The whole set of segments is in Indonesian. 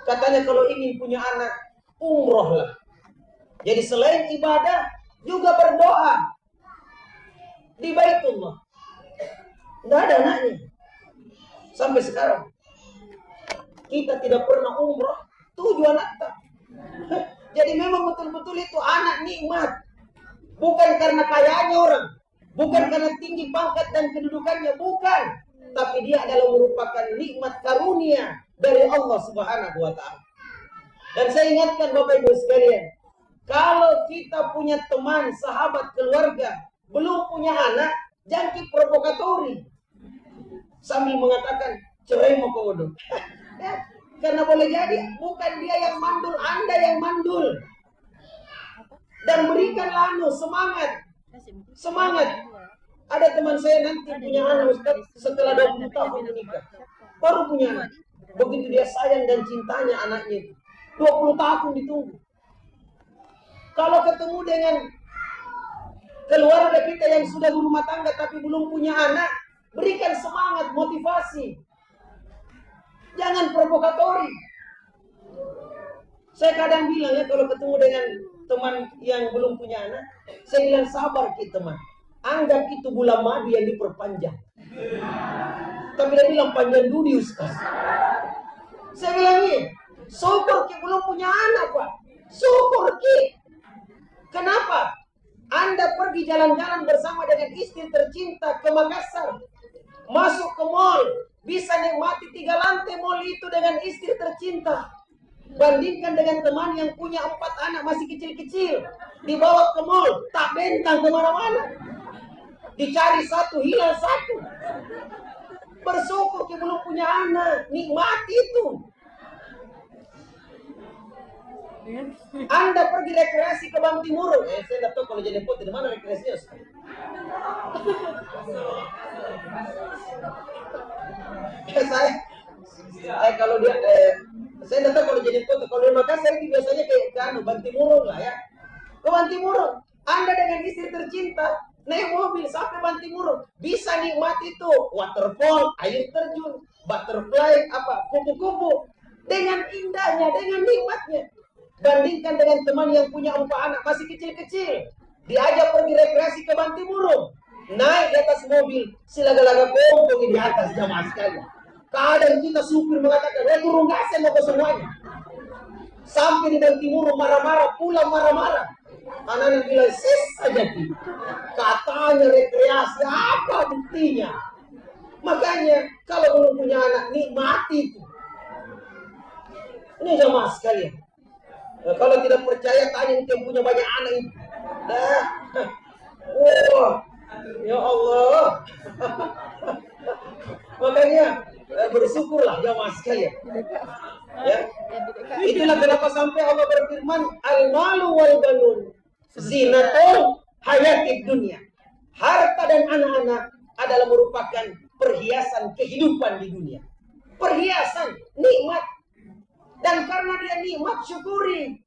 Katanya kalau ingin punya anak, umrohlah. Jadi selain ibadah, juga berdoa di Baitullah. Tidak ada anaknya. Sampai sekarang. Kita tidak pernah umroh, tujuan anak. Jadi memang betul-betul itu anak nikmat. Bukan karena kayanya orang. Bukan karena tinggi pangkat dan kedudukannya. Bukan. Tapi dia adalah merupakan nikmat karunia dari Allah Subhanahu wa ta'ala. Dan saya ingatkan Bapak Ibu sekalian, kalau kita punya teman, sahabat, keluarga, belum punya anak, jangan provokatori. Sambil mengatakan, cerai mau komodo. Ya, karena boleh jadi bukan dia yang mandul, Anda yang mandul. Dan berikanlah semangat. Semangat. Ada teman saya nanti punya anak Ustaz setelah 20 tahun menikah. Baru punya anak. Begitu dia sayang dan cintanya anaknya itu. 20 tahun ditunggu. Kalau ketemu dengan keluarga kita yang sudah berumah tangga tapi belum punya anak, berikan semangat, motivasi. Jangan provokatori. Saya kadang bilang ya, kalau ketemu dengan teman yang belum punya anak, saya bilang sabar kita teman. Anggap itu bulan madu yang diperpanjang. Tapi dia bilang panjang dulu Ustaz. Saya bilang ini, syukur ki belum punya anak Pak. Syukur ki. Kenapa? Anda pergi jalan-jalan bersama dengan istri tercinta ke Makassar. Masuk ke mall. Bisa nikmati 3 lantai mall itu dengan istri tercinta. Bandingkan dengan teman yang punya 4 anak masih kecil-kecil. Dibawa ke mall. Tak bentang kemana-mana. Dicari satu, hilang satu. Bersyukur ki belum punya anak. Nikmati itu. Anda pergi rekreasi ke Bantimurung. Saya tidak tahu kalau jadi foto di mana rekreasinya. Saya kalau dia saya tidak tahu kalau jadi foto. Kalau di Makassar itu biasanya ke Bantimurung lah ya. Ke Bantimurung. Anda dengan istri tercinta naik mobil sampai Bantimurung, bisa nikmati itu waterfall, air terjun, butterfly, kupu-kupu dengan indahnya, dengan nikmatnya. Bandingkan dengan teman yang punya 4 anak masih kecil-kecil, diajak pergi rekreasi ke Bantimurung, naik di atas mobil, silaga-laga pompong di atas jamaah sekalian. Kadang kita supir mengatakan, turun gasen apa semuanya. Sampai di Bantimurung marah-marah, pulang marah-marah. Anak-anak bilang, sis saja ki. Katanya rekreasi, apa buktinya? Makanya, kalau belum punya anak, nikmati itu. Ini jamaah sekalian. Kalau tidak percaya, tanya yang punya banyak anak itu. Wah, ya Allah. Makanya, bersyukurlah jamaah sekalian. Ya. Itulah kenapa sampai Allah berfirman, al-malu wal banun zinatul hayatid dunia. Harta dan anak-anak adalah merupakan perhiasan kehidupan di dunia. Perhiasan, nikmat. Dan karena dia nikmat, syukuri.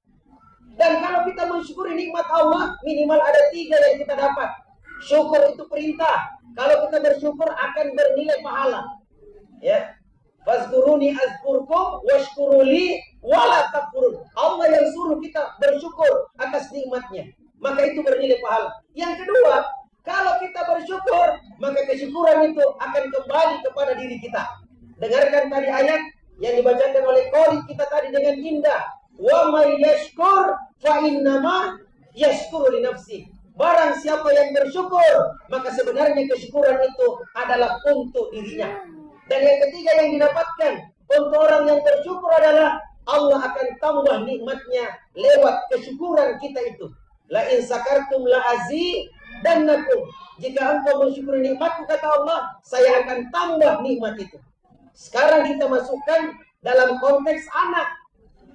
Dan kalau kita mensyukuri nikmat Allah, minimal ada 3 yang kita dapat. Syukur itu perintah. Kalau kita bersyukur akan bernilai pahala. Ya. Fazkuruni azkurkum washkuruli wala takfurun. Allah yang suruh kita bersyukur atas nikmatnya. Maka itu bernilai pahala. Yang kedua, kalau kita bersyukur, maka kesyukuran itu akan kembali kepada diri kita. Dengarkan tadi ayat yang dibacakan oleh qari kita tadi dengan indah. Wa may yashkur fa innama yashkuru li nafsi. Barang siapa yang bersyukur, maka sebenarnya kesyukuran itu adalah untuk dirinya. Dan yang ketiga yang didapatkan untuk orang yang bersyukur adalah Allah akan tambah nikmatnya lewat kesyukuran kita itu. La in sakartum la azidannakum. Jika engkau mensyukuri nikmatku, kata Allah, saya akan tambah nikmat itu. Sekarang kita masukkan dalam konteks anak.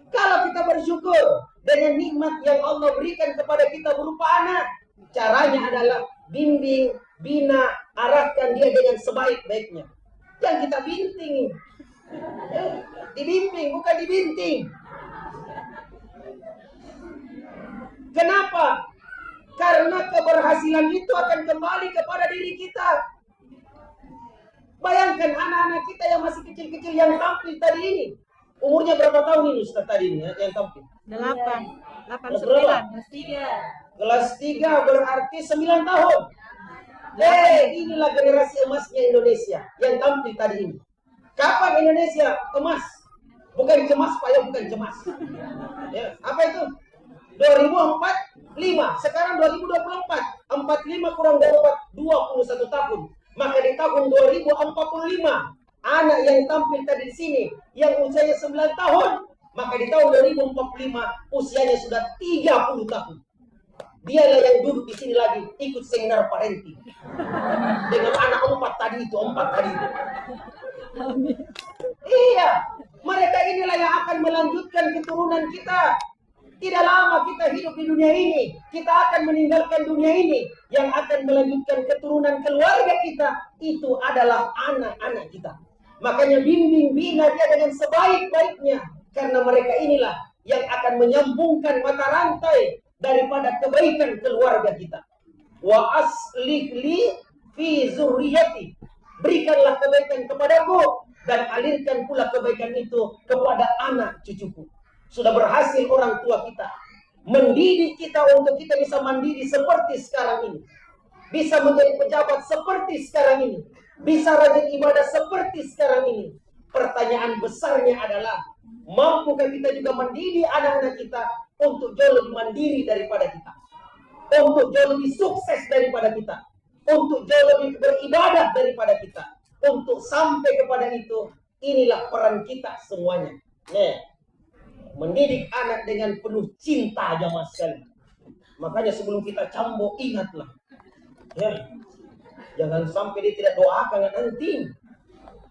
Kalau kita bersyukur dengan nikmat yang Allah berikan kepada kita berupa anak, caranya adalah bimbing, bina, arahkan dia dengan sebaik-baiknya. Yang kita binting, dibimbing bukan dibinting. Kenapa? Karena keberhasilan itu akan kembali kepada diri kita. Bayangkan anak-anak kita yang masih kecil-kecil yang tampil tadi ini. Umurnya berapa tahun ini Ustaz tadi ini yang tampil? 8, 9, Kelas 3 berarti 9 tahun. Inilah generasi emasnya Indonesia yang tampil tadi ini. Kapan Indonesia emas? Bukan cemas Pak ya, bukan cemas. Ya, apa itu? 2045. Sekarang 2024. 45 kurang 24, 21 tahun. Maka di tahun 2045 anak yang tampil tadi di sini yang usianya 9 tahun, maka di tahun 2045 usianya sudah 30 tahun. Dialah yang duduk di sini lagi ikut seminar parenting dengan anak 4 tadi itu. Iya, mereka inilah yang akan melanjutkan keturunan kita. Tidak lama kita hidup di dunia ini, kita akan meninggalkan dunia ini. Yang akan melanjutkan keturunan keluarga kita itu adalah anak-anak kita. Makanya bimbing bina dia dengan sebaik-baiknya, karena mereka inilah yang akan menyambungkan mata rantai daripada kebaikan keluarga kita. Wa aslih li fi zurriyati. Berikanlah kebaikan kepadaku dan alirkan pula kebaikan itu kepada anak cucuku. Sudah berhasil orang tua kita mendidik kita untuk kita bisa mandiri seperti sekarang ini. Bisa menjadi pejabat seperti sekarang ini. Bisa rajin ibadah seperti sekarang ini. Pertanyaan besarnya adalah, mampukah kita juga mendidik anak-anak kita untuk jauh lebih mandiri daripada kita, untuk jauh lebih sukses daripada kita, untuk jauh lebih beribadah daripada kita, untuk sampai kepada itu. Inilah peran kita semuanya. Mendidik anak dengan penuh cinta jamaah sekalian. Makanya sebelum kita cambuk, ingatlah, jangan sampai dia tidak doakan nanti.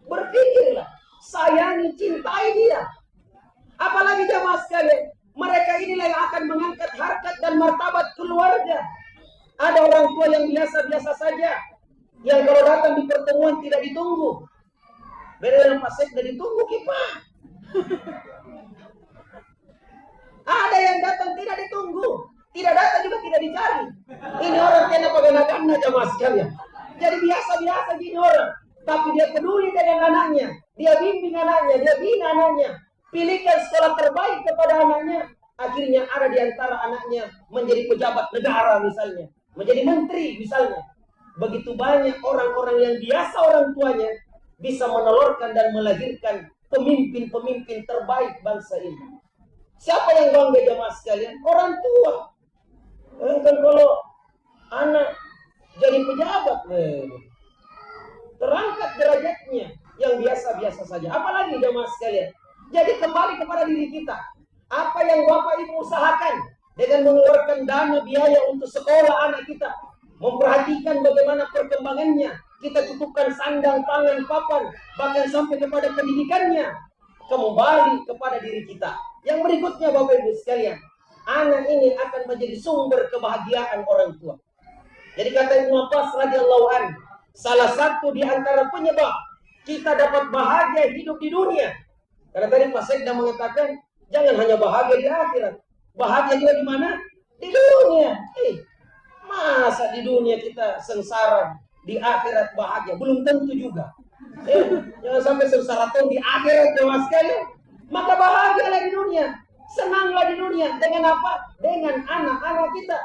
Berpikirlah, sayangi, cintai dia. Apalagi jamaah sekalian, mereka inilah yang akan mengangkat harkat dan martabat keluarga. Ada orang tua yang biasa-biasa saja, yang kalau datang di pertemuan tidak ditunggu. Beda dengan Pak Sekda ditunggu kipah. Ada yang datang tidak ditunggu, tidak datang juga tidak dicari. Ini orang kena pagana-gana jamaah sekalian. Jadi biasa-biasa gini orang, tapi dia peduli dengan anaknya, dia bimbing anaknya, dia bina anaknya. Pilihkan sekolah terbaik kepada anaknya. Akhirnya ada di antara anaknya menjadi pejabat negara misalnya, menjadi menteri misalnya. Begitu banyak orang-orang yang biasa orang tuanya bisa menelurkan dan melahirkan pemimpin-pemimpin terbaik bangsa ini. Siapa yang bangga jamaah sekalian? Orang tua. Kan kalau anak jadi pejabat, terangkat derajatnya yang biasa-biasa saja. Apalagi jamaah sekalian. Jadi kembali kepada diri kita. Apa yang Bapak Ibu usahakan dengan mengeluarkan dana biaya untuk sekolah anak kita, memperhatikan bagaimana perkembangannya, kita cukupkan sandang, pangan, papan, bahkan sampai kepada pendidikannya, kembali kepada diri kita. Yang berikutnya Bapak Ibu sekalian, anak ini akan menjadi sumber kebahagiaan orang tua. Jadi kata Ibnu Abbas radhiyallahu anhu, salah satu di antara penyebab kita dapat bahagia hidup di dunia. Karena tadi Pak Sekda mengatakan, jangan hanya bahagia di akhirat, bahagia juga di mana? Di dunia. Masa di dunia kita sengsara, di akhirat bahagia? Belum tentu juga. Jangan sampai sengsara tuh di akhirat jemaah sekalian. Maka bahagialah di dunia, senanglah di dunia. Dengan apa? Dengan anak-anak kita.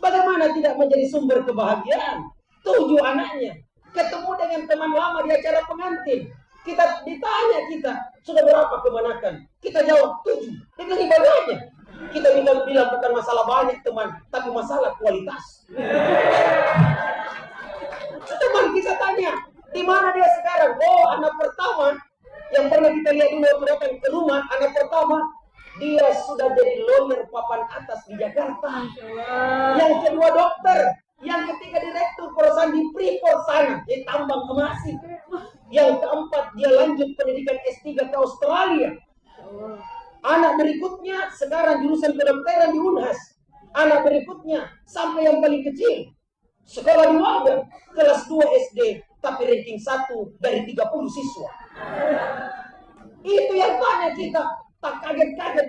Bagaimana tidak menjadi sumber kebahagiaan? 7 anaknya ketemu dengan teman lama di acara pengantin. Kita ditanya, kita sudah berapa kemanakan? Kita jawab 7. Dengan ibadahnya. Kita bilang bukan masalah banyak teman, tapi masalah kualitas. Teman kita tanya, di mana dia sekarang? Oh, anak pertama yang pernah kita lihat dulu waktu datang ke rumah, anak pertama dia sudah jadi lawyer papan atas di Jakarta. Yang kedua dokter, yang ketiga direktur perusahaan di Freeport sana, di tambang emas. Yang keempat dia lanjut pendidikan S3 ke Australia. Anak berikutnya sekarang jurusan kedokteran di Unhas. Anak berikutnya sampai yang paling kecil sekolah di Wadah, kelas 2 SD, tapi ranking 1 dari 30 siswa. Itu yang tanya kita, tak kaget-kaget.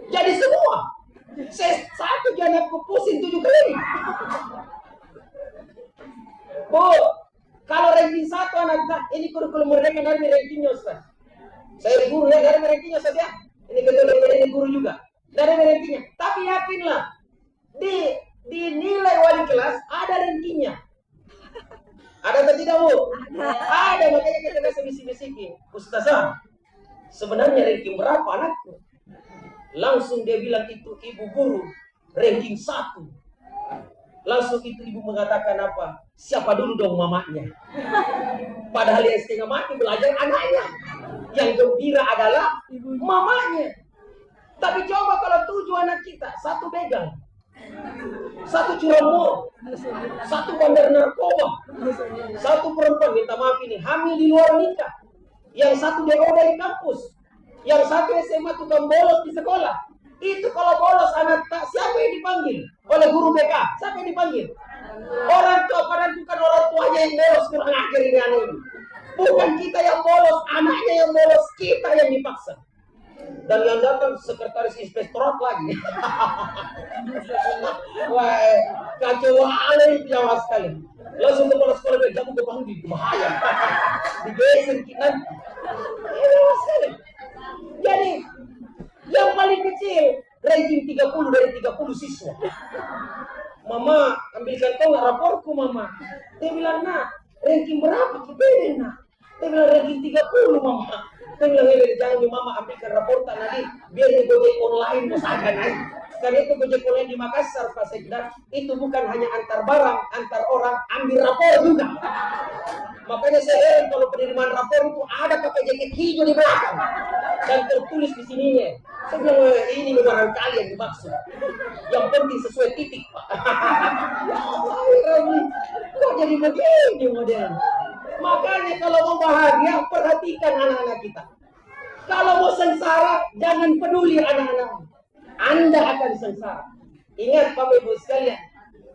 Jadi semua. Satu jangan pusing 7 kali. Kalau ranking 1 anak kita, ini kurikulum merdeka dari rankingnya Ustaz. Saya guru ya dari rankingnya saja. Ini ketua ini guru juga. Tidak ada rankingnya. Tapi yakinlah, di nilai wali kelas ada rankingnya. Ada atau tidak, Bu? Ada, makanya kita biasa bisik-bisikin. Ustazah, sebenarnya ranking berapa anakku? Langsung dia bilang itu ibu guru, ranking 1. Langsung itu ibu mengatakan apa? Siapa dulu dong mamanya? Padahal yang setengah mati belajar anaknya. Yang gembira adalah mamanya. Tapi coba kalau 7 anak kita, 1 begal, 1 curamur, 1 bandar narkoba, 1 perempuan, minta maaf ini, hamil di luar nikah, yang 1 DO dari kampus, yang 1 SMA tukang bolos di sekolah. Itu kalau bolos anak tak, siapa yang dipanggil? Oleh guru BK, siapa yang dipanggil? Orang tua, padahal bukan orang tuanya yang bolos, kurang ajar ini anak ini. Bukan kita yang bolos, anaknya yang bolos, kita yang dipaksa. Dan yang datang sekretaris inspektorat lagi. Wah, kacau alih Jawa sekali. Langsung kepala sekolah bilang, jamu ke panggi, bahaya. Digeser kita. Jawa sekali. Jadi, yang paling kecil, ranking 30 dari 30 siswa. Mama, ambilkan kau raporku, Mama. Dia bilang, nak, ranking berapa kita ini, nak? Dia bilang, ranking 30, Mama. Dia bilang, jangan Mama ambilkan raportan nanti, biar di Gojek online masakan aja. Karena itu Gojek online di Makassar, Pak Sekda, itu bukan hanya antar barang, antar orang, ambil rapor juga. Makanya saya heran kalau penerimaan rapor itu ada pakai jaket hijau di belakang dan tertulis di sininya. Saya bilang, ini barangkali yang dimaksud. Yang penting sesuai titik, Pak. Kok jadi begini modelnya? Makanya kalau mau bahagia, perhatikan anak-anak kita. Kalau mau sengsara, jangan peduli anak-anak. Anda akan sengsara. Ingat Bapak Ibu sekalian,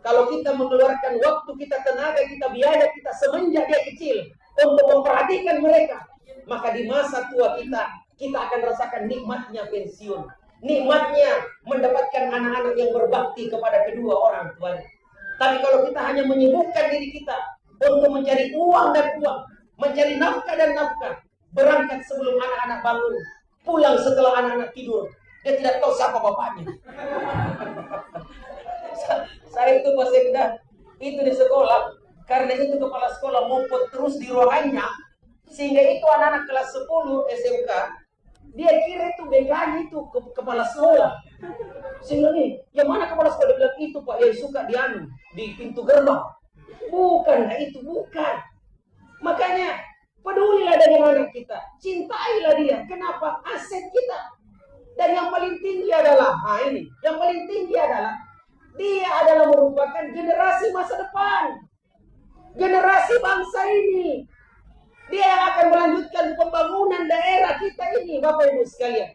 kalau kita mengeluarkan waktu kita, tenaga kita, biaya kita semenjak dia kecil untuk memperhatikan mereka, maka di masa tua kita akan rasakan nikmatnya pensiun. Nikmatnya mendapatkan anak-anak yang berbakti kepada kedua orang tuanya. Tapi kalau kita hanya menyibukkan diri kita untuk mencari uang dan uang, mencari nafkah dan nafkah, berangkat sebelum anak-anak bangun, pulang setelah anak-anak tidur, dia tidak tahu siapa bapaknya. Saya itu Pak Sekda, itu di sekolah, karena itu kepala sekolah ngumpet terus di ruangannya, sehingga itu anak-anak kelas 10 SMK, dia kira itu BK-nya itu kepala sekolah. Sehingga nih, yang mana kepala sekolah? Dia bilang, itu Pak yang suka di pintu gerbang. Bukan, itu bukan. Makanya pedulilah dengan anak kita, cintailah dia. Kenapa? Aset kita. Dan yang paling tinggi adalah, yang paling tinggi adalah dia adalah merupakan generasi masa depan, generasi bangsa ini. Dia yang akan melanjutkan pembangunan daerah kita ini, Bapak Ibu sekalian.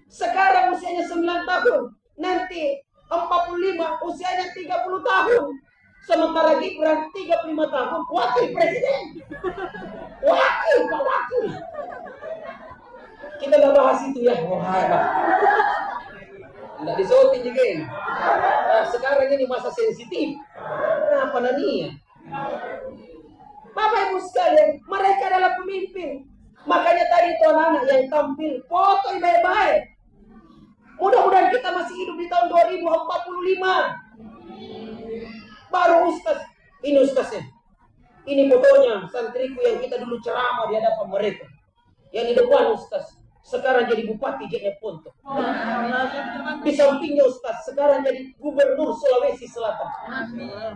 Sekarang usianya 9 tahun, nanti 45, usianya 30 tahun. Sementara Gibran 35 tahun, wakil presiden. Wakil, Pak Wakil. Kita nggak bahas itu ya. Nggak disorting juga ini. Nah, sekarang ini masa sensitif. Kenapa nania? Bapak Ibu sekalian, mereka adalah pemimpin. Makanya tadi itu anak-anak yang tampil, foto baik-baik. Mudah-mudahan kita masih hidup di tahun 2045. Baru Ustaz, ini Ustaznya. Ini fotonya santriku yang kita dulu ceramah di hadapan mereka. Yang di depan Ustaz, sekarang jadi Bupati Jeneponto. Di sampingnya Ustaz, sekarang jadi Gubernur Sulawesi Selatan.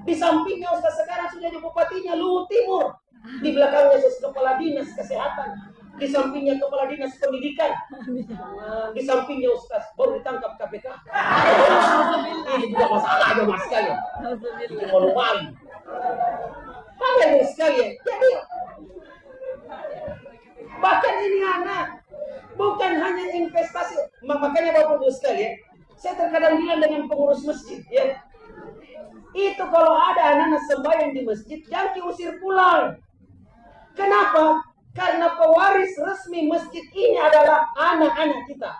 Di sampingnya Ustaz, sekarang sudah jadi Bupatinya Luwu Timur. Di belakangnya Kepala Dinas Kesehatan. Di sampingnya Kepala Dinas Pendidikan. Di sampingnya Ustaz, baru ditangkap KPK. Ini bukan masalah aja mas sekalian. Ini malu-malu. Bapak Ibu sekalian, jadi bahkan ini anak bukan hanya investasi. Makanya Bapak Ibu sekalian, saya terkadang bilang dengan pengurus masjid, ya, itu kalau ada anak-anak sembahyang di masjid, jangan diusir pulang. Kenapa? Karena pewaris resmi masjid ini adalah anak-anak kita.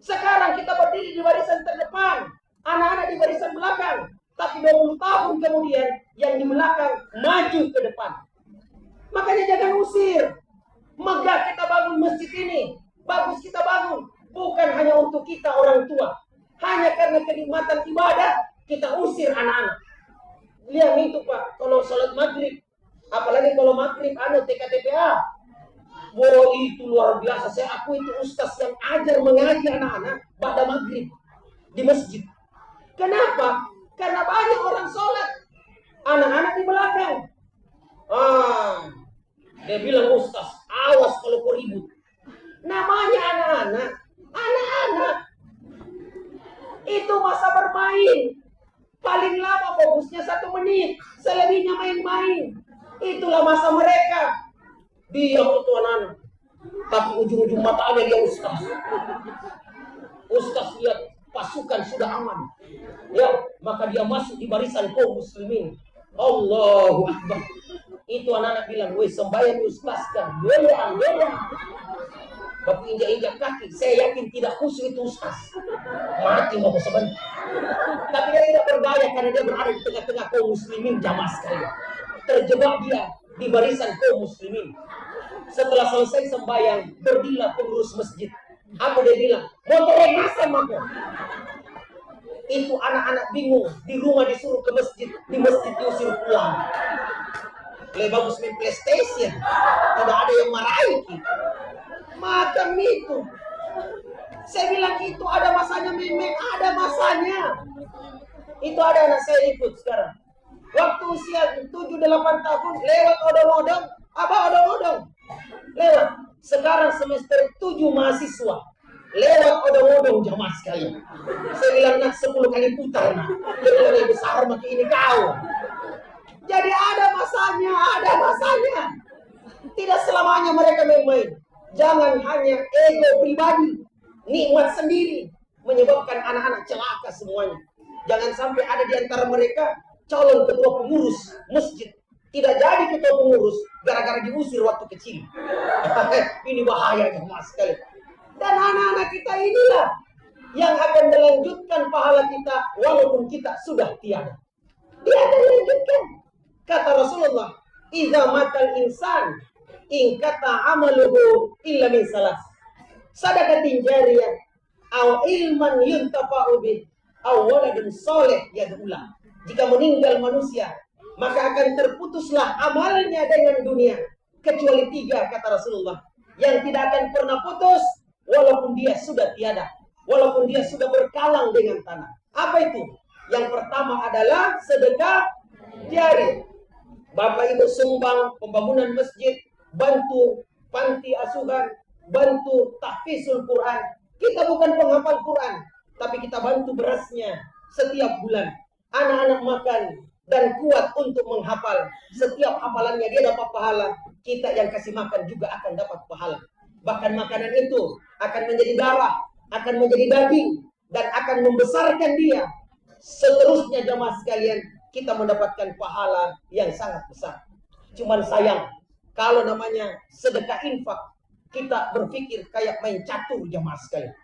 Sekarang kita berdiri di barisan terdepan, anak-anak di barisan belakang. Tapi 20 tahun kemudian, yang di belakang maju ke depan. Makanya jangan usir. Megah kita bangun masjid ini. bagus kita bangun. Bukan hanya untuk kita orang tua. Hanya karena kenikmatan ibadah, kita usir anak-anak. Lihat itu Pak, kalau sholat maghrib, apalagi kalau maghrib TKTPA. Wow, itu luar biasa. Saya aku itu ustaz yang ajar mengaji anak-anak pada maghrib di masjid. Kenapa? Karena banyak orang sholat, anak-anak di belakang. Dia bilang, ustaz, awas kalau kau ribut. Namanya anak-anak. Anak-anak itu masa bermain. Paling lama fokusnya 1 menit. Selebihnya main-main. Itulah masa mereka. Dia itu anak-anak. Tapi ujung-ujung matanya dia ustaz. Ustaz lihat pasukan sudah aman. Ya, maka dia masuk di barisan kaum muslimin. Allahu Akbar. Itu anak-anak bilang, woi sembahyang ustazkan. Doang. Bapak injak-injak kaki, saya yakin tidak khusyuk itu ustaz. Mati mau sebentar. Tapi dia tidak berdaya karena dia berada di tengah-tengah kaum muslimin jamaah sekalian. Terjebak dia di barisan kaum muslimin. Setelah selesai sembahyang, berdirilah pengurus masjid. Apa dia bilang? Motor masa mako. Itu anak-anak bingung, di rumah disuruh ke masjid, di masjid diusir pulang. Lebih bagus main PlayStation, tidak ada yang marahi kita. Macam itu. Saya bilang itu ada masanya memang ada masanya. Itu ada anak saya ikut sekarang. Waktu usia 7-8 tahun lewat odong-odong, odong-odong. Lewat. Sekarang semester 7 mahasiswa. Lewat odong-odong jamaah sekalian. Saya bilang nak 10 kali putar nak. Dia lebih besar makin ini kau. Jadi ada masanya. Tidak selamanya mereka main-main. Jangan hanya ego pribadi, nikmat sendiri menyebabkan anak-anak celaka semuanya. Jangan sampai ada di antara mereka calon ketua pengurus masjid. Tidak jadi ketua pengurus gara-gara diusir waktu kecil. Ini bahaya jemaah sekali. Dan anak-anak kita inilah yang akan melanjutkan pahala kita walaupun kita sudah tiada. Dia akan melanjutkan. Kata Rasulullah, "Idza matal insan in kata amaluhu illa min salas. Sadaqatin jariyah aw ilman yuntafa'u bih aw waladun soleh yad'ulah." Jika meninggal manusia, maka akan terputuslah amalnya dengan dunia kecuali 3 kata Rasulullah yang tidak akan pernah putus walaupun dia sudah tiada, walaupun dia sudah berkalang dengan tanah. Apa itu? Yang pertama adalah sedekah jari. Bapak Ibu sumbang pembangunan masjid, bantu panti asuhan, bantu tahfizul Quran. Kita bukan penghafal Quran, tapi kita bantu berasnya setiap bulan. Anak-anak makan dan kuat untuk menghafal. Setiap hafalannya dia dapat pahala. Kita yang kasih makan juga akan dapat pahala. Bahkan makanan itu akan menjadi darah, akan menjadi daging, dan akan membesarkan dia. Seterusnya jamaah sekalian, kita mendapatkan pahala yang sangat besar. Cuman sayang, kalau namanya sedekah infak, kita berpikir kayak main catur jamaah sekalian.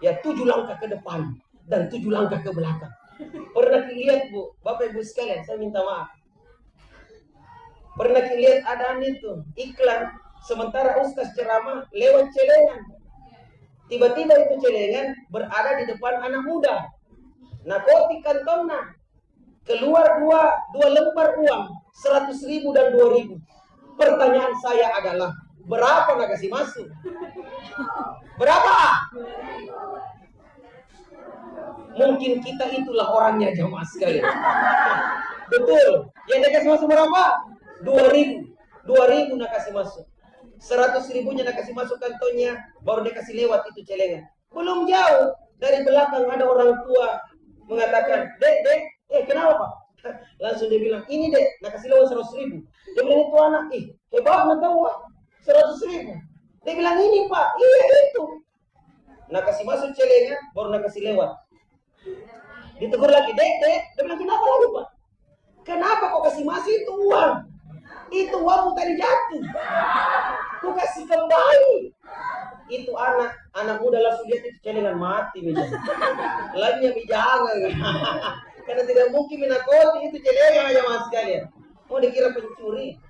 Ya 7 langkah ke depan dan 7 langkah ke belakang. Pernah lihat Bu, Bapak Ibu sekalian, saya minta maaf. Pernah lihat ada itu iklan sementara ustaz ceramah lewat celengan. Tiba-tiba itu celengan berada di depan anak muda. Nakoti kantongnya. Keluar dua lembar uang 100.000 dan 2.000. Pertanyaan saya adalah berapa nak kasih masuk? Berapa? Mungkin kita itulah orangnya jamaah sekalian. Betul. Yang dia kasih masuk berapa? 2.000. 2.000 nak kasih masuk. 100.000-nya nak kasih masuk kantongnya, baru dia kasih lewat itu celengan. Belum jauh dari belakang ada orang tua mengatakan, Dek, kenapa Pak? Langsung dia bilang, ini Dek, nak kasih lewat 100.000. Dia bilang itu anak, hebat nak tahu 100.000. Dia bilang ini Pak, iya itu. Nak kasih masuk celengan, baru nak kasih lewat. Ditegur lagi, Dek. Dia bilang kenapa lagi Pak? Kenapa kau kasih masuk itu uang? Itu uangmu tadi jatuh. Ku kasih kembali. Itu anak muda langsung lihat itu celengan mati mijang. Lainnya mijangan. Karena tidak mungkin minakoti itu celengan aja mas sekalian. Mau dikira pencuri.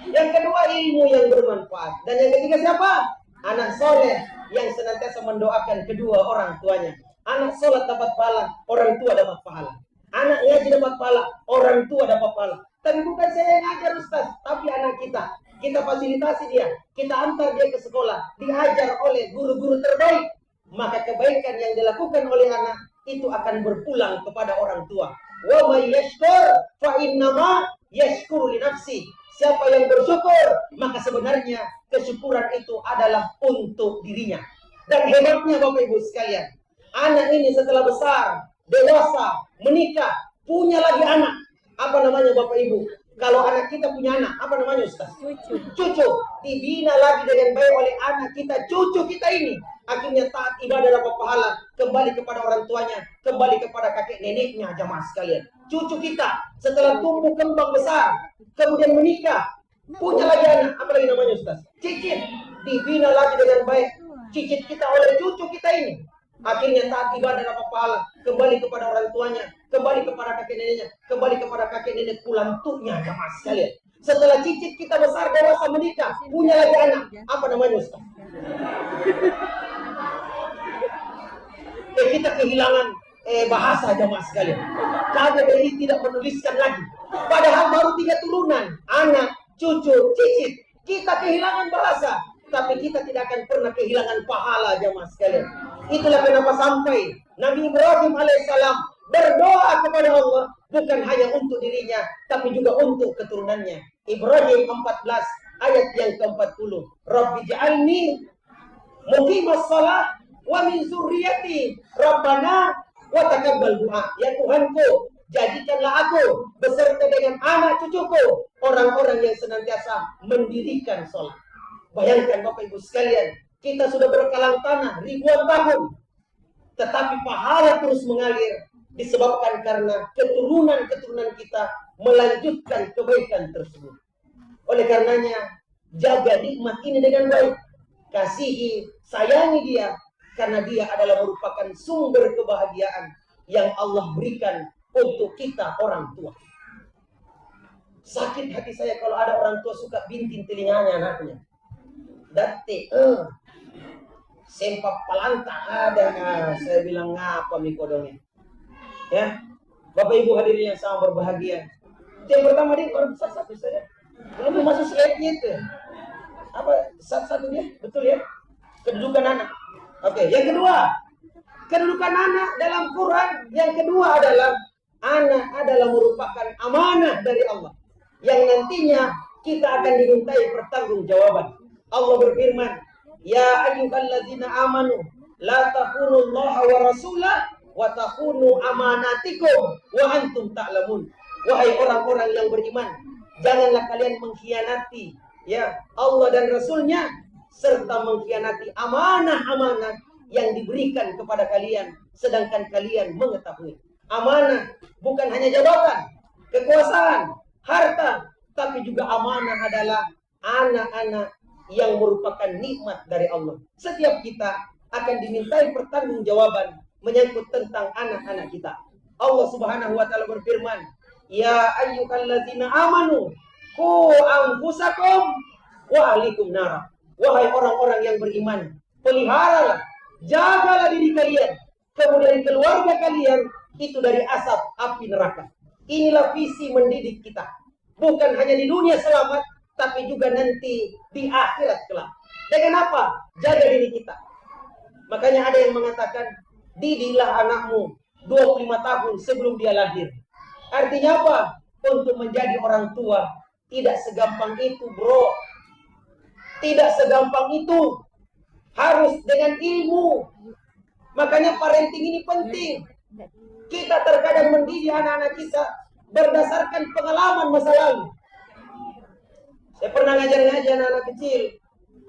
Yang kedua ilmu yang bermanfaat. Dan yang ketiga siapa? Anak soleh yang senantiasa mendoakan kedua orang tuanya. Anak sholat dapat pahala, orang tua dapat pahala. Anak ngaji dapat pahala, orang tua dapat pahala. Tapi bukan saya yang ngajar Ustaz, tapi anak kita. Kita fasilitasi dia, kita antar dia ke sekolah, diajar oleh guru-guru terbaik. Maka kebaikan yang dilakukan oleh anak itu akan berpulang kepada orang tua. Wa may yashkur fa innama yashkuru li nafsi. Siapa yang bersyukur, maka sebenarnya kesyukuran itu adalah untuk dirinya. Dan hebatnya Bapak Ibu sekalian, anak ini setelah besar, dewasa, menikah, punya lagi anak. Apa namanya Bapak Ibu? Kalau anak kita punya anak, apa namanya Ustaz? Cucu. Dibina lagi dengan baik oleh anak kita, cucu kita ini. Akhirnya taat ibadah dapat pahala, kembali kepada orang tuanya, kembali kepada kakek neneknya, jamaah sekalian. Cucu kita setelah tumbuh kembang besar, kemudian menikah, punya lagi anak, apa lagi namanya Ustaz? Cicit. Dibina lagi dengan baik cicit kita oleh cucu kita ini. Akhirnya taat ibadah dapat pahala, kembali kepada orang tuanya, kembali kepada kakek neneknya, kembali kepada kakek nenek pulantunya, jamaah sekalian. Setelah cicit kita besar dewasa menikah, punya lagi anak, apa namanya Ustaz? Kita kehilangan bahasa, jamaah sekalian. KBRI tidak menuliskan lagi. Padahal baru 3 turunan, anak, cucu, cicit. Kita kehilangan bahasa, tapi kita tidak akan pernah kehilangan pahala, jamaah sekalian. Itulah kenapa sampai Nabi Ibrahim alaihissalam berdoa kepada Allah bukan hanya untuk dirinya, tapi juga untuk keturunannya. Ibrahim 14 ayat yang ke-40. Rabbi ja'alni muqimas shalah wa min dzurriyyati Rabbana wa taqabbal du'a. Ya Tuhanku, jadikanlah aku beserta dengan anak cucuku orang-orang yang senantiasa mendirikan sholat. Bayangkan Bapak Ibu sekalian, kita sudah berkalang tanah ribuan tahun, tetapi pahala terus mengalir disebabkan karena keturunan-keturunan kita melanjutkan kebaikan tersebut. Oleh karenanya, jaga nikmat ini dengan baik, kasihi, sayangi dia, karena dia adalah merupakan sumber kebahagiaan yang Allah berikan untuk kita orang tua. Sakit hati saya kalau ada orang tua suka bintin telinganya anaknya. Dati, sempak palanta ada. Saya bilang ngapa mikodongnya. Ya, Bapak Ibu hadirin yang sama berbahagia. Yang pertama dia orang satu saja. Belum masuk slide-nya itu. Apa satu dia? Betul ya? Kedudukan anak. Oke, yang kedua, kedudukan anak dalam Quran. Yang kedua adalah anak adalah merupakan amanah dari Allah yang nantinya kita akan dimintai pertanggungjawaban. Allah berfirman, ya ayyuhalladzina amanu la takhunu-Allaha wa rasulah wa takhunu amanatikum wa antum ta'lamun. Wahai orang-orang yang beriman, janganlah kalian mengkhianati ya Allah dan Rasulnya serta mengkhianati amanah-amanah yang diberikan kepada kalian sedangkan kalian mengetahui. Amanah bukan hanya jabatan, kekuasaan, harta, tapi juga amanah adalah anak-anak yang merupakan nikmat dari Allah. Setiap kita akan dimintai pertanggungjawaban menyangkut tentang anak-anak kita. Allah Subhanahu wa taala berfirman, "Ya ayyuhalladzina amanu qu anfusakum wa ahlikum nara." Wahai orang-orang yang beriman, peliharalah, jagalah diri kalian, kemudian keluarga kalian itu dari asap api neraka. Inilah visi mendidik kita. Bukan hanya di dunia selamat, tapi juga nanti di akhirat kelak. Dengan apa? Jaga diri kita. Makanya ada yang mengatakan, didiklah anakmu 25 tahun sebelum dia lahir. Artinya apa? Untuk menjadi orang tua tidak segampang itu, bro. Tidak segampang itu. Harus dengan ilmu. Makanya parenting ini penting. Kita terkadang mendidik anak-anak kita berdasarkan pengalaman masa lalu. Saya pernah ngajar-ngajar anak-anak kecil.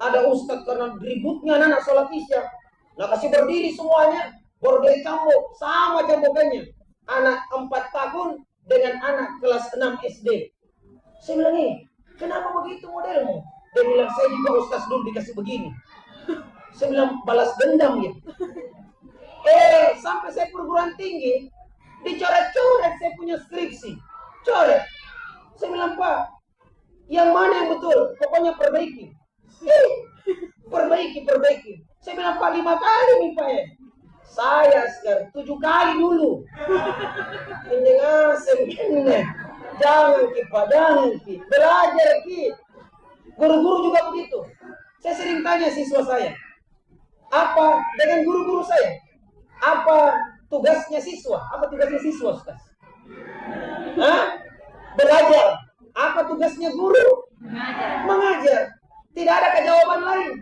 Ada ustadz karena ributnya anak-anak sholat isya. Nah kasih berdiri semuanya. Bordel cambuk. Sama cambukannya. Anak 4 tahun dengan anak kelas 6 SD. Saya bilang, kenapa begitu modelmu? Dia bilang, saya juga ustadz dulu dikasih begini. Saya bilang, balas dendam ya. Sampai saya perguruan tinggi, dicoret-coret saya punya skripsi. Coret. Saya bilang, Pak, yang mana yang betul? Pokoknya perbaiki. perbaiki. Saya bilang, Pak, 5 kali nih Pak ya. Saya sekarang 7 kali dulu. Ini ngasem ini. Jangan Ki Pak, jangan Ki. Belajar Ki. Guru-guru juga begitu. Saya sering tanya siswa saya, apa dengan guru-guru saya? Apa tugasnya siswa? Apa tugasnya siswa, Ustaz? Hah? Belajar. Apa tugasnya guru? Mengajar. Tidak ada jawaban lain.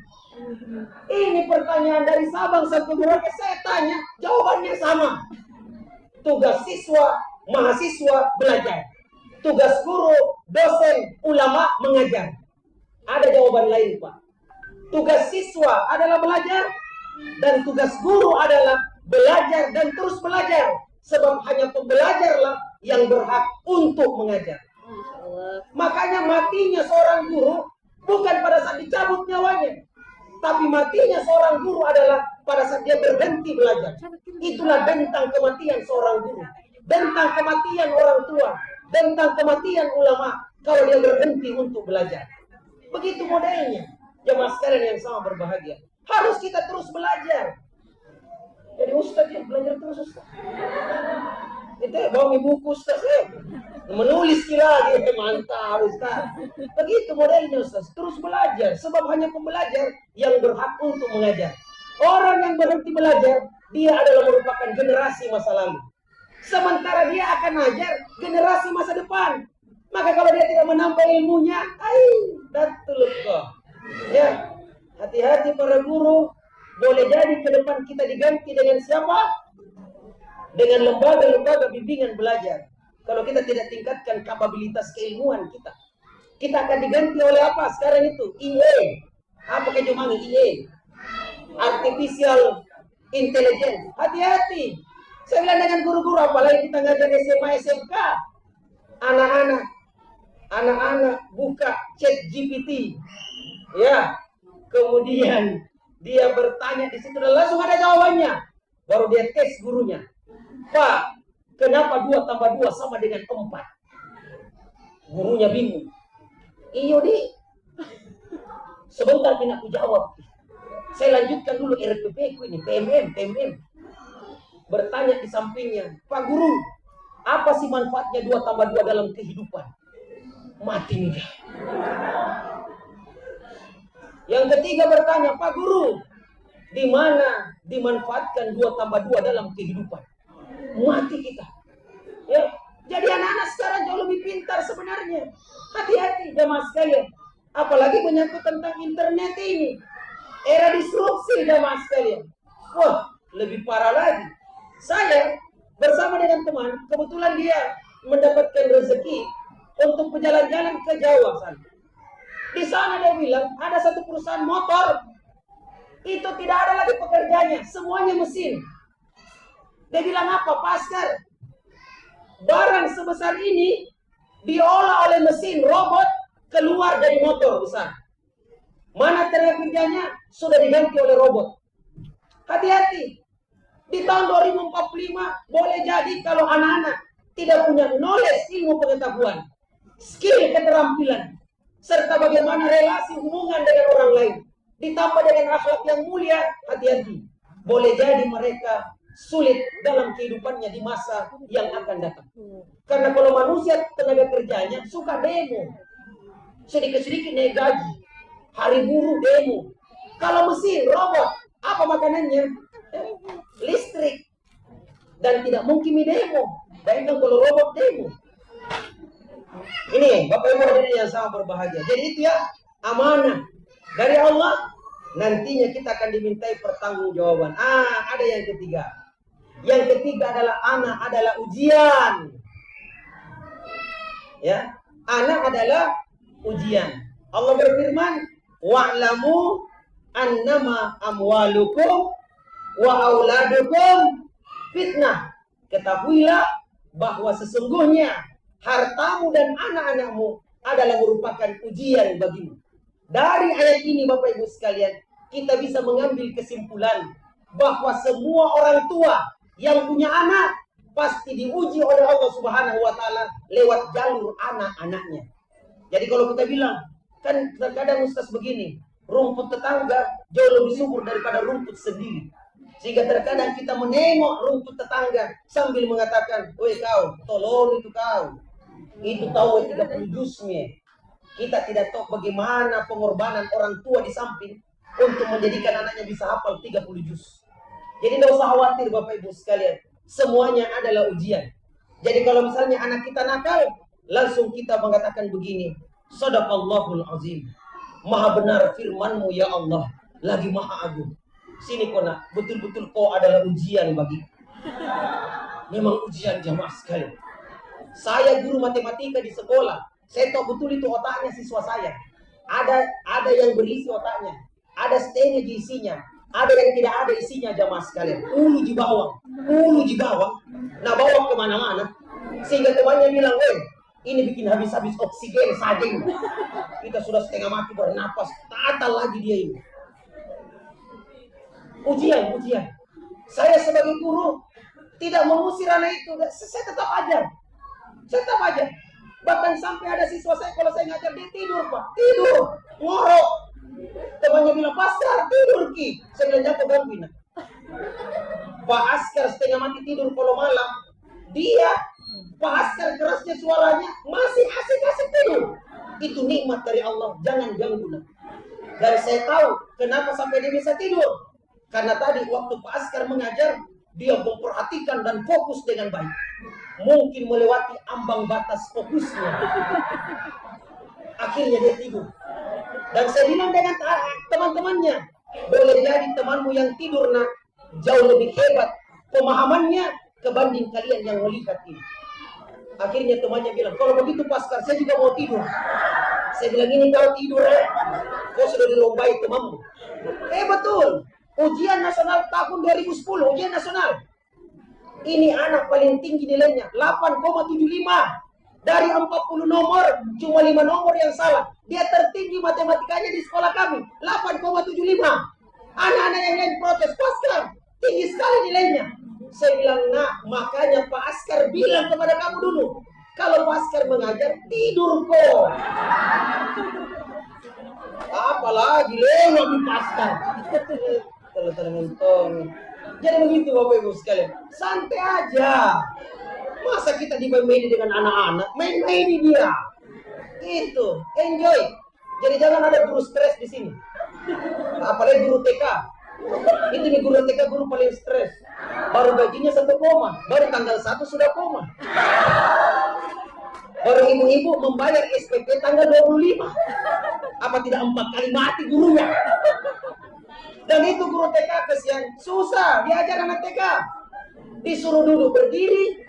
Ini pertanyaan dari Sabang sampai Merauke, saya tanya, jawabannya sama. Tugas siswa, mahasiswa belajar. Tugas guru, dosen, ulama mengajar. Ada jawaban lain, Pak. Tugas siswa adalah belajar, dan tugas guru adalah belajar dan terus belajar. Sebab hanya pembelajarlah yang berhak untuk mengajar. Makanya matinya seorang guru bukan pada saat dicabut nyawanya, tapi matinya seorang guru adalah pada saat dia berhenti belajar. Itulah bentang kematian seorang guru, bentang kematian orang tua, bentang kematian ulama kalau dia berhenti untuk belajar. Begitu modelnya. Jemaah sekalian yang sama berbahagia, harus kita terus belajar. Jadi Ustaz ya, belajar terus Ustaz. Itu bawa buku Ustaz ya. Menulis lagi, mantap Ustaz. Begitu modelnya Ustaz, terus belajar. Sebab hanya pembelajar yang berhak untuk mengajar. Orang yang berhenti belajar, dia adalah merupakan generasi masa lalu. Sementara dia akan ajar generasi masa depan. Maka kalau dia tidak menambah ilmunya, datul kok. Ya, hati-hati para guru. Boleh jadi ke depan kita diganti dengan siapa? Dengan lembaga-lembaga bimbingan belajar. Kalau kita tidak tingkatkan kapabilitas keilmuan kita, kita akan diganti oleh apa sekarang itu? IA. Apa kejomangi IA? Artificial Intelligence. Hati-hati. Saya bilang dengan guru-guru, apalagi kita ngajar SMA, SMK. Anak-anak buka chat GPT. Ya. Kemudian dia bertanya di situ dan langsung ada jawabannya. Baru dia tes gurunya. Pak, kenapa 2 tambah 2 sama dengan 4? Gurunya bingung. Iyo di. Sebentar kena aku jawab. Saya lanjutkan dulu RPP ku ini, PMM. Bertanya di sampingnya, Pak Guru, apa sih manfaatnya 2 tambah 2 dalam kehidupan? Mati nih. Yang ketiga bertanya, Pak Guru, di mana dimanfaatkan 2 tambah 2 dalam kehidupan? Mati kita. Ya, jadi anak-anak sekarang jauh lebih pintar sebenarnya. Hati-hati jamaah sekalian. Apalagi menyangkut tentang internet ini. Era disrupsi jamaah sekalian. Wah, lebih parah lagi. Saya bersama dengan teman, kebetulan dia mendapatkan rezeki untuk berjalan-jalan ke Jawa sana. Di sana dia bilang ada satu perusahaan motor. Itu tidak ada lagi pekerjanya, semuanya mesin. Dia bilang apa, Pastor? Barang sebesar ini diolah oleh mesin robot keluar dari motor besar. Mana tenaga kerjanya sudah diganti oleh robot. Hati-hati. Di tahun 2045 boleh jadi kalau anak-anak tidak punya knowledge, ilmu pengetahuan, skill, keterampilan, serta bagaimana relasi hubungan dengan orang lain, ditambah dengan akhlak yang mulia, hati-hati. Boleh jadi mereka sulit dalam kehidupannya di masa yang akan datang. Karena kalau manusia tenaga kerjanya suka demo, sedikit-sedikit naik gaji, hari buruh demo. Kalau mesin, robot, apa makanannya? Listrik. Dan tidak mungkin demo. Bayangkan kalau robot demo. Ini Bapak Ibu hadirin yang sangat berbahagia. Jadi itu ya, amanah dari Allah. Nantinya kita akan dimintai pertanggungjawaban. Ada yang ketiga. Yang ketiga adalah anak adalah ujian. Ya, anak adalah ujian. Allah berfirman, wa'lamu annama amwalukum wa auladukum fitnah. Ketahuilah bahwa sesungguhnya hartamu dan anak-anakmu adalah merupakan ujian bagimu. Dari ayat ini Bapak Ibu sekalian, kita bisa mengambil kesimpulan bahwa semua orang tua yang punya anak pasti diuji oleh Allah Subhanahu wa taala lewat jalur anak-anaknya. Jadi kalau kita bilang, kan terkadang Ustaz begini, rumput tetangga jauh lebih subur daripada rumput sendiri. Sehingga terkadang kita menengok rumput tetangga sambil mengatakan, "Woi kau, tolong itu kau. Itu tahu 30 juznya." Kita tidak tahu bagaimana pengorbanan orang tua di samping untuk menjadikan anaknya bisa hafal 30 juz. Jadi tidak usah khawatir Bapak Ibu sekalian. Semuanya adalah ujian. Jadi kalau misalnya anak kita nakal, langsung kita mengatakan begini, Shadaqallahul azim. Maha benar firman-Mu ya Allah, lagi maha agung. Sini kau nak, betul-betul kau adalah ujian bagi. Memang ujian jamaah sekalian. Saya guru matematika di sekolah. Saya tahu betul itu otaknya siswa saya. Ada yang berisi otaknya, ada setengah isinya, ada yang tidak ada isinya jamaah sekalian. Ulu di bawah. Nah bawa kemana-mana. Sehingga temannya bilang, "Weh, ini bikin habis-habis oksigen saja ini. Kita sudah setengah mati bernapas, tatal lagi dia ini." Ujian. Saya sebagai guru tidak mengusir anak itu. Saya tetap ajar. Bahkan sampai ada siswa saya kalau saya ngajar dia tidur Pak, ngorok. Temannya bilang, "Pasar tidur Ki." Saya bilang, "Jangan gangguin." Pak Askar setengah mati tidur kalau malam. Dia Pak Askar kerasnya suaranya masih asik-asik tidur. Itu nikmat dari Allah, jangan ganggu. Dan saya tahu kenapa sampai dia bisa tidur. Karena tadi waktu Pak Askar mengajar, dia memperhatikan dan fokus dengan baik. Mungkin melewati ambang batas fokusnya. Akhirnya dia tidur. Dan saya bilang dengan teman-temannya, boleh jadi temanmu yang tidur nak jauh lebih hebat pemahamannya kebanding kalian yang melihat ini. Akhirnya temannya bilang, "Kalau begitu Paskar, saya juga mau tidur." Saya bilang, "Ini kalau tidur kau sudah dilombai temanmu." Betul. Ujian nasional tahun 2010, ujian nasional. Ini anak paling tinggi nilainya 8,75. Dari 40 nomor, cuma 5 nomor yang salah. Dia tertinggi matematikanya di sekolah kami, 8,75. Anak-anak yang lain protes, "Paskar, tinggi sekali nilainya." Saya bilang, "Nak, makanya Pak Askar bilang kepada kamu dulu, kalau Pak Askar mengajar, tidur kok." Apalagi lewat di Pak Askar. Kalau termentong. Jadi begitu Bapak Ibu sekalian. Santai aja. Masa kita dimain-maini dengan anak-anak? Main-maini dia. Itu, enjoy. Jadi jangan ada guru stres di sini. Apalagi guru TK. Itu nih guru TK, guru paling stres. Baru gajinya 1 koma, baru tanggal 1 sudah koma. Baru ibu-ibu membayar SPP tanggal 25. Apa tidak 4 kali mati gurunya? Dan itu guru TK kesian, susah diajar anak TK. Disuruh duduk berdiri,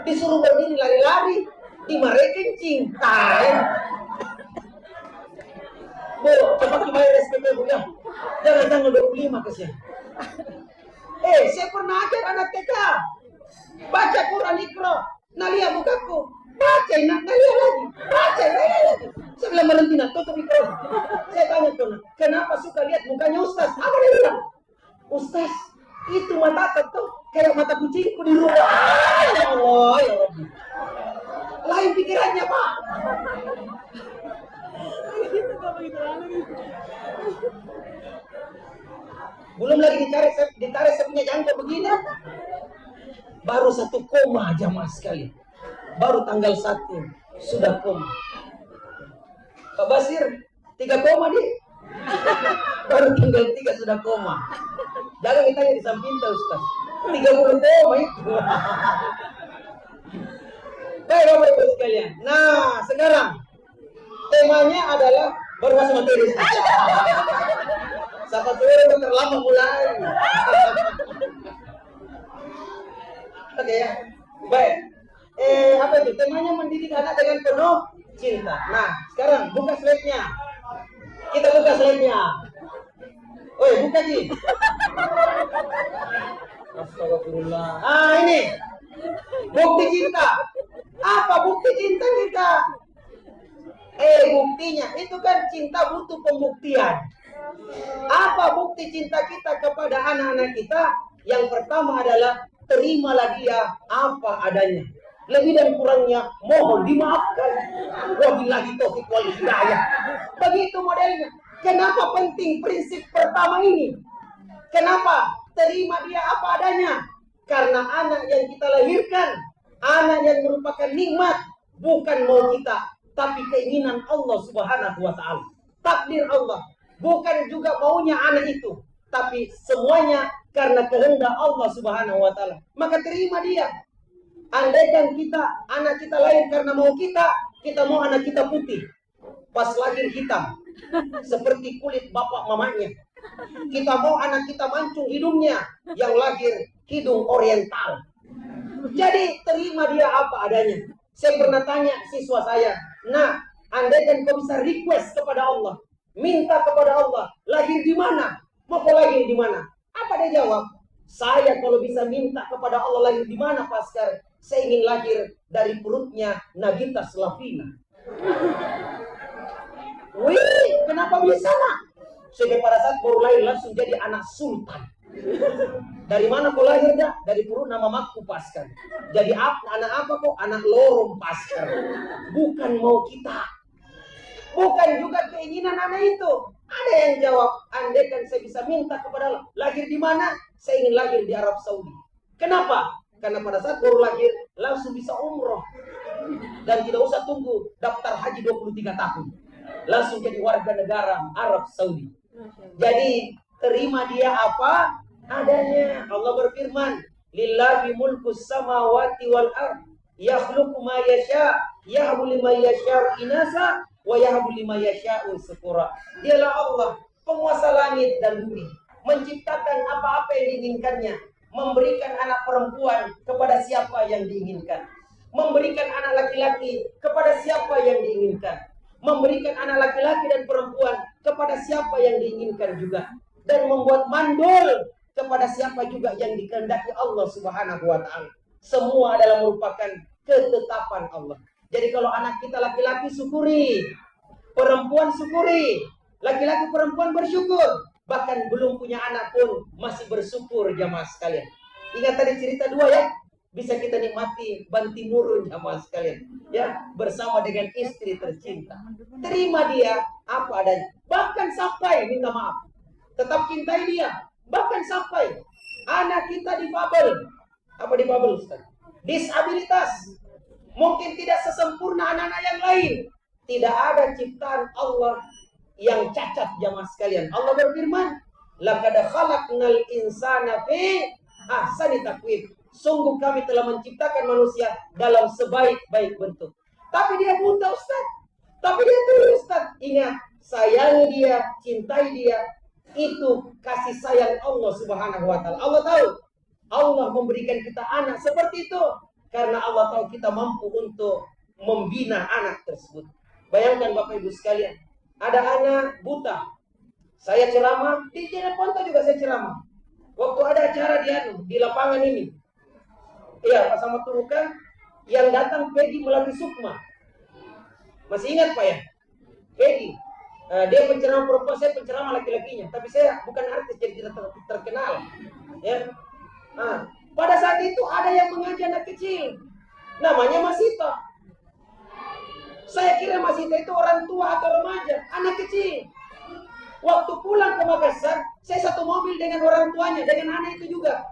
disuruh berdiri lari-lari, dimarahin kencing. Bu, cepat dibayar SPP Bu ya. Jangan tanggal 25 kesian. Saya pernah ajar anak TK. Baca Quran Iqra. Nalia bukaku. Baca nak, Nalia lagi. Baca Nalia lagi. Saya bilang berhenti nak, tutup Iqra. Saya tanya tuh, kenapa suka lihat mukanya Ustaz? Apa dia bilang? Ustaz, itu mata tuh kayak mata kucingku di rumah. Ya Allah, ya Rabbi. Lain pikirannya Pak. Belum lagi ditarik saya punya jangka begini. Baru 1 koma jamaah sekali. Baru tanggal 1 sudah koma. Pak Basir 3 koma dia. Baru tanggal 3 sudah koma. Jangan ditanya di samping Ustaz. 30 koma itu. Baik Bapak Ibu sekalian. Nah sekarang temanya adalah baru masuk materi. Siapa tuh yang terlambat mulai. Oke ya. Baik. Apa itu? Temanya mendidik anak dengan penuh cinta. Nah, sekarang buka slide-nya. Kita buka slide-nya. Oi, buka Ji. Astagfirullah. Ini. Bukti cinta. Apa bukti cinta kita? Buktinya itu kan cinta butuh pembuktian. Apa bukti cinta kita kepada anak-anak kita? Yang pertama adalah terimalah dia apa adanya. Lebih dan kurangnya mohon dimaafkan. Wabillahi taufiq wal hidayah. Begitu modelnya. Kenapa penting prinsip pertama ini? Kenapa? Terima dia apa adanya. Karena anak yang kita lahirkan, anak yang merupakan nikmat, bukan mau kita, tapi keinginan Allah Subhanahu wa taala. Takdir Allah, bukan juga maunya anak itu, tapi semuanya karena kehendak Allah Subhanahu wa taala. Maka terima dia. Andaikan anak kita lahir karena mau kita mau anak kita putih. Pas lahir hitam, seperti kulit bapak mamanya. Kita mau anak kita mancung hidungnya, yang lahir hidung oriental. Jadi terima dia apa adanya. Saya pernah tanya siswa saya, nah, andaikan kau bisa request kepada Allah, minta kepada Allah, lahir di mana? Mau kau lahir di mana? Apa dia jawab? Saya kalau bisa minta kepada Allah lahir di mana, Paskar? Saya ingin lahir dari perutnya Nagita Slavina. Wih, kenapa bisa nak? Sudah pada saat baru lahir langsung jadi anak sultan. Dari mana kau lahir dah? Dari perut nama makku Paskar. Jadi anak apa kok? Anak lorong Paskar. Bukan mau kita. Bukan juga keinginan anak itu. Ada yang jawab, andaikan saya bisa minta kepada Allah, lahir di mana? Saya ingin lahir di Arab Saudi. Kenapa? Karena pada saat baru lahir langsung bisa umroh. Dan tidak usah tunggu daftar haji 23 tahun. Langsung jadi warga negara Arab Saudi. Jadi terima dia apa adanya. Allah berfirman, lillahi mulkus samawati wal ard, yakhluqu ma yasha, yahbu liman yasha'u inasa wa yahbu liman yasha'u sukura. Dialah Allah, penguasa langit dan bumi, menciptakan apa-apa yang diinginkannya, memberikan anak perempuan kepada siapa yang diinginkan, memberikan anak laki-laki kepada siapa yang diinginkan, memberikan anak laki-laki dan perempuan kepada siapa yang diinginkan juga, dan membuat mandul kepada siapa juga yang dikehendaki Allah Subhanahu wa taala. Semua adalah merupakan ketetapan Allah. Jadi kalau anak kita laki-laki syukuri, perempuan syukuri, laki-laki perempuan bersyukur. Bahkan belum punya anak pun masih bersyukur jamaah sekalian. Ingat tadi cerita dua ya, bisa kita nikmati banti murun jamaah sekalian, ya, bersama dengan istri tercinta. Terima dia apa adanya. Bahkan sampai minta maaf, tetap cintai dia. Bahkan sampai anak kita difabel. Apa difabel, Ustaz? Disabilitas. Mungkin tidak sesempurna anak-anak yang lain. Tidak ada ciptaan Allah yang cacat jamaah sekalian. Allah berfirman, laqad khalaqnal insana fi ahsani taqwim. Sungguh kami telah menciptakan manusia dalam sebaik-baik bentuk. Tapi dia buta, Ustaz. Tapi dia tuli, Ustaz. Ingat, sayangi dia, cintai dia. Itu kasih sayang Allah Subhanahu wa taala. Allah tahu. Allah memberikan kita anak seperti itu karena Allah tahu kita mampu untuk membina anak tersebut. Bayangkan Bapak Ibu sekalian, ada anak buta. Saya ceramah di Jeneponto juga saya ceramah. Waktu ada acara di lapangan ini. Iya, Pak Samad Turuka yang datang Peggy Melati Sukma. Masih ingat Pak ya? Peggy. Dia penceramah perempuan, saya penceramah laki-lakinya. Tapi saya bukan artis jadi tidak terkenal. Ya. Pada saat itu ada yang mengaji anak kecil. Namanya Masita. Saya kira Masita itu orang tua atau remaja, anak kecil. Waktu pulang ke Makassar, saya satu mobil dengan orang tuanya, dengan anak itu juga.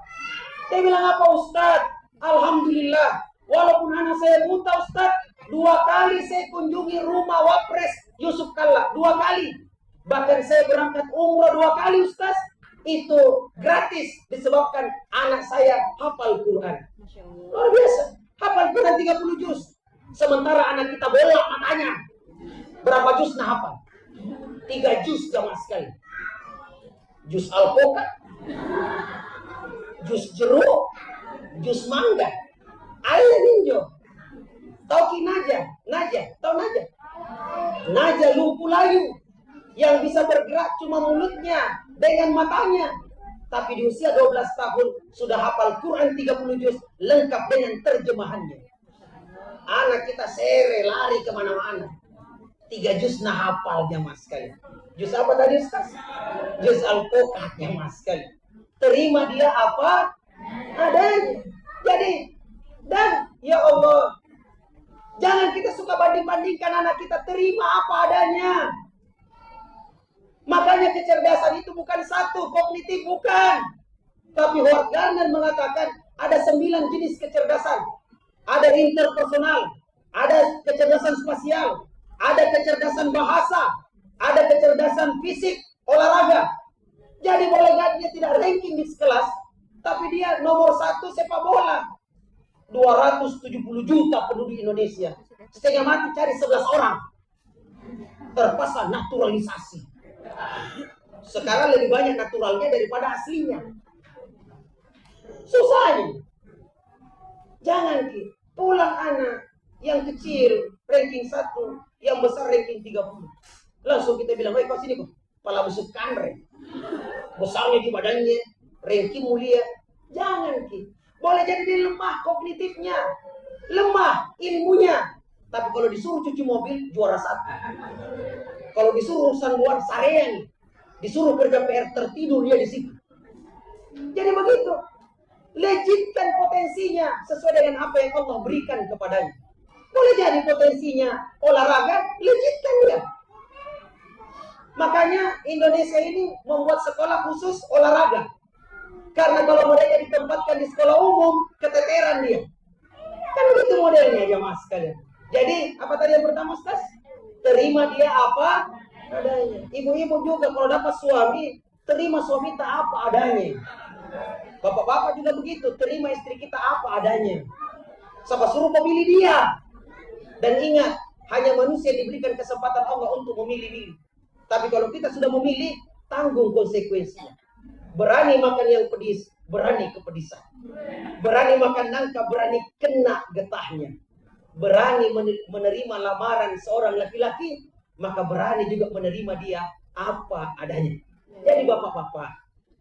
Dia bilang apa, Ustaz? Alhamdulillah, walaupun anak saya buta, Ustaz, 2 kali saya kunjungi rumah Wapres Yusuf Kalla, 2 kali. Bahkan saya berangkat umrah 2 kali, Ustaz. Itu gratis disebabkan anak saya hafal Quran. Luar biasa, hafal Quran 30 juz. Sementara anak kita bolak matanya. Berapa juz nah hafal? 3 juz jamaah sekali. Juz alpukat, juz jeruk, juz mangga, air ninjo. Tahu ki Naja, tahu Naja? Naja lumpuh layu yang bisa bergerak cuma mulutnya dengan matanya. Tapi di usia 12 tahun sudah hafal Quran 30 juz lengkap dengan terjemahannya. Anak kita sere lari kemana-mana. 3 juz nah hafal jamaah sekalian. Juz apa tadi Ustaz? Juz Al-Fuqah jamaah sekalian. Terima dia apa adanya. Jadi, dan ya Allah, jangan kita suka banding-bandingkan anak kita. Terima apa adanya. Makanya kecerdasan itu bukan satu, kognitif bukan. Tapi Howard Gardner mengatakan ada 9 jenis kecerdasan. Ada interpersonal, ada kecerdasan spasial, ada kecerdasan bahasa, ada kecerdasan fisik, olahraga. Jadi boleh jadi dia tidak ranking di kelas, tapi dia nomor 1 sepak bola. 270 juta penduduk Indonesia. Setengah mati cari 11 orang. Terpaksa naturalisasi. Sekarang lebih banyak naturalnya daripada aslinya. Susahnya. Jangan Ki, pulang anak yang kecil ranking 1, yang besar ranking 30. Langsung kita bilang, "Woi kau sini kok, pala busuk kanre." Besarnya di badannya, ranking mulia. Jangan Ki. Boleh jadi dia lemah kognitifnya, lemah ilmunya. Tapi kalau disuruh cuci mobil, juara 1. Kalau disuruh urusan luar, sarean. Disuruh kerja PR, tertidur dia di situ. Jadi begitu. Legitkan potensinya sesuai dengan apa yang Allah berikan kepadanya. Boleh jadi potensinya olahraga, legitkan dia. Makanya Indonesia ini membuat sekolah khusus olahraga. Karena kalau mereka ditempatkan di sekolah umum, keteteran dia. Kan begitu modelnya jamaah sekalian. Jadi, apa tadi yang pertama Ustaz? Terima dia apa adanya. Ibu-ibu juga kalau dapat suami, terima suami tak apa adanya. Bapak-bapak juga begitu, terima istri kita apa adanya. Siapa suruh memilih dia. Dan ingat, hanya manusia diberikan kesempatan Allah untuk memilih-milih. Tapi kalau kita sudah memilih, tanggung konsekuensinya. Berani makan yang pedis, berani kepedisan. Berani makan nangka, berani kena getahnya. Berani menerima lamaran seorang laki-laki, maka berani juga menerima dia apa adanya. Jadi bapak-bapak,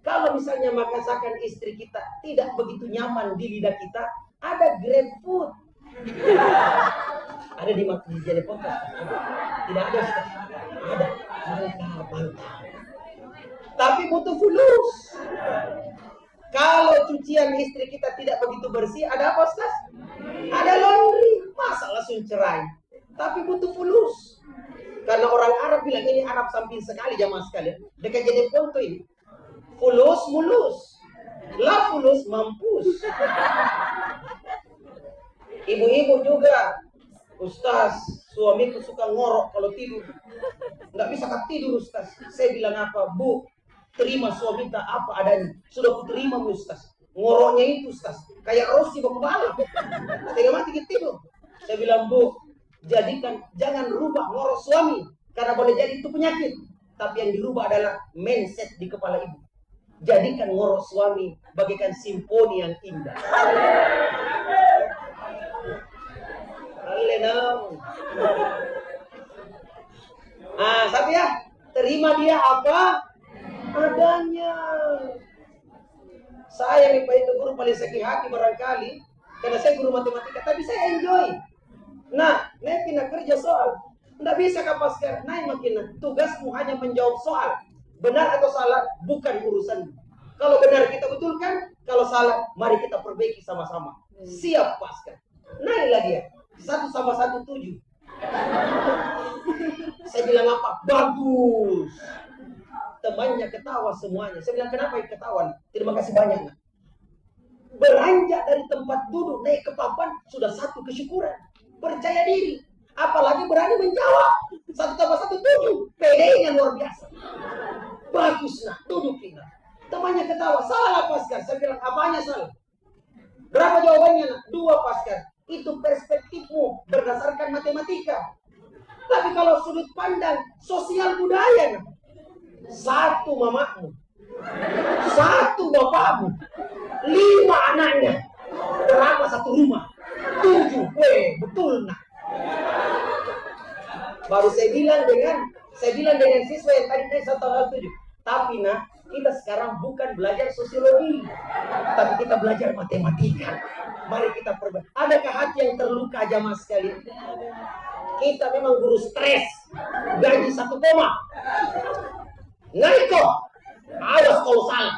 kalau misalnya masakan istri kita tidak begitu nyaman di lidah kita, ada GrabFood. Ada di Jepang. Tidak ada. Ada. Mantap. Tapi butuh fulus. Kalau cucian istri kita tidak begitu bersih, ada apa Ustaz? Ada laundry. Masa langsung cerai? Tapi butuh fulus. Karena orang Arab bilang ini Arab samping sekali jamaah sekalian. Dekat Jepang tuh ini. Fulus mulus. La fulus mampus. Ibu-ibu juga. Ustaz, suamiku suka ngorok kalau tidur. Nggak bisa tidur Ustaz. Saya bilang apa? Bu, terima suami tak apa adanya. Sudah ku terima Ustaz. Ngoroknya itu Ustaz. Kayak Rossi baku balap. Setengah mati kita tidur. Saya bilang, Bu, jangan rubah ngorok suami. Karena boleh jadi itu penyakit. Tapi yang dirubah adalah mindset di kepala ibu. Jadikan ngorok suami bagaikan simfoni yang indah. Satu ya, terima dia apa adanya. Saya nih Pak itu guru paling sakit hati barangkali, karena saya guru matematika, tapi saya enjoy. Nah, kena kerja soal, nggak bisa kapaskan. Nah, makin tugasmu hanya menjawab soal, benar atau salah bukan urusan. Kalau benar kita betulkan, kalau salah mari kita perbaiki sama-sama. Siap paskan. Naiklah dia. 1 + 1 = 7. Saya bilang apa? Bagus. Temannya ketawa semuanya. Saya bilang kenapa ketawa? Terima kasih banyak. Nak. Beranjak dari tempat duduk naik ke papan sudah satu kesyukuran. Percaya diri. Apalagi berani menjawab. 1 + 1 = 7. PD-nya luar biasa. Bagus nak. Duduk kita. Temannya ketawa. Salah Paskar. Saya bilang apanya salah? Berapa jawabannya nak? 2 Paskar. Itu perspektifmu berdasarkan matematika. Tapi kalau sudut pandang sosial budaya, 1 mamamu, 1 bapakmu, 5 anaknya, berapa satu rumah? 7, betul nak. Baru saya bilang dengan siswa yang tadi saya tahun 7. Tapi nak, kita sekarang bukan belajar sosiologi, tapi kita belajar matematika. Mari kita perbaiki. Adakah hati yang terluka jamaah sekalian? Kita memang guru stres. Gaji 1 koma. Naik kok. Awas kalau salah.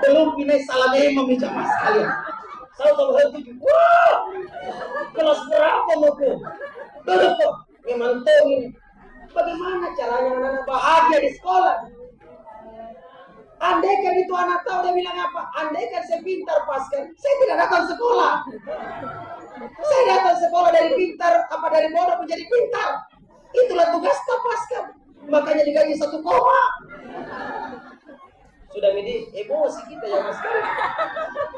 Belum pindah salah memang jamaah sekalian. Saya tahun 7. Wah, kelas berapa mau kok? Duduk kok. Memang ini. Bagaimana caranya anak-anak bahagia di sekolah? Andaikan itu anak tahu, dia bilang apa? Andaikan saya pintar paskan, saya tidak datang sekolah. Saya datang sekolah dari pintar, apa dari bodoh menjadi pintar. Itulah tugas paskan. Makanya digaji 1 koma. Sudah menjadi emosi kita ya mas sekali.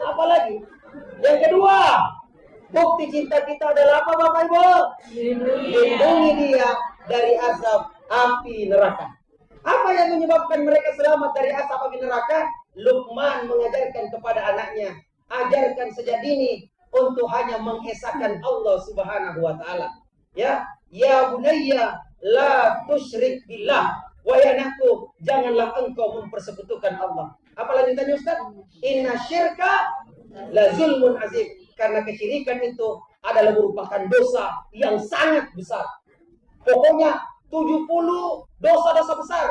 Apalagi? Yang kedua, bukti cinta kita adalah apa Bapak Ibu? Lindungi dia dari azab api neraka. Apa yang menyebabkan mereka selamat dari azab api neraka? Luqman mengajarkan kepada anaknya, ajarkan sejak dini untuk hanya mengesahkan Allah Subhanahu wa taala. Ya bunayya la tusyrik billah. Wahai anakku, janganlah engkau mempersekutukan Allah. Apa lanjutannya Ustaz? Inna syirka la zulmun azim. Karena kesyirikan itu adalah merupakan dosa yang sangat besar. Pokoknya 70 dosa-dosa besar.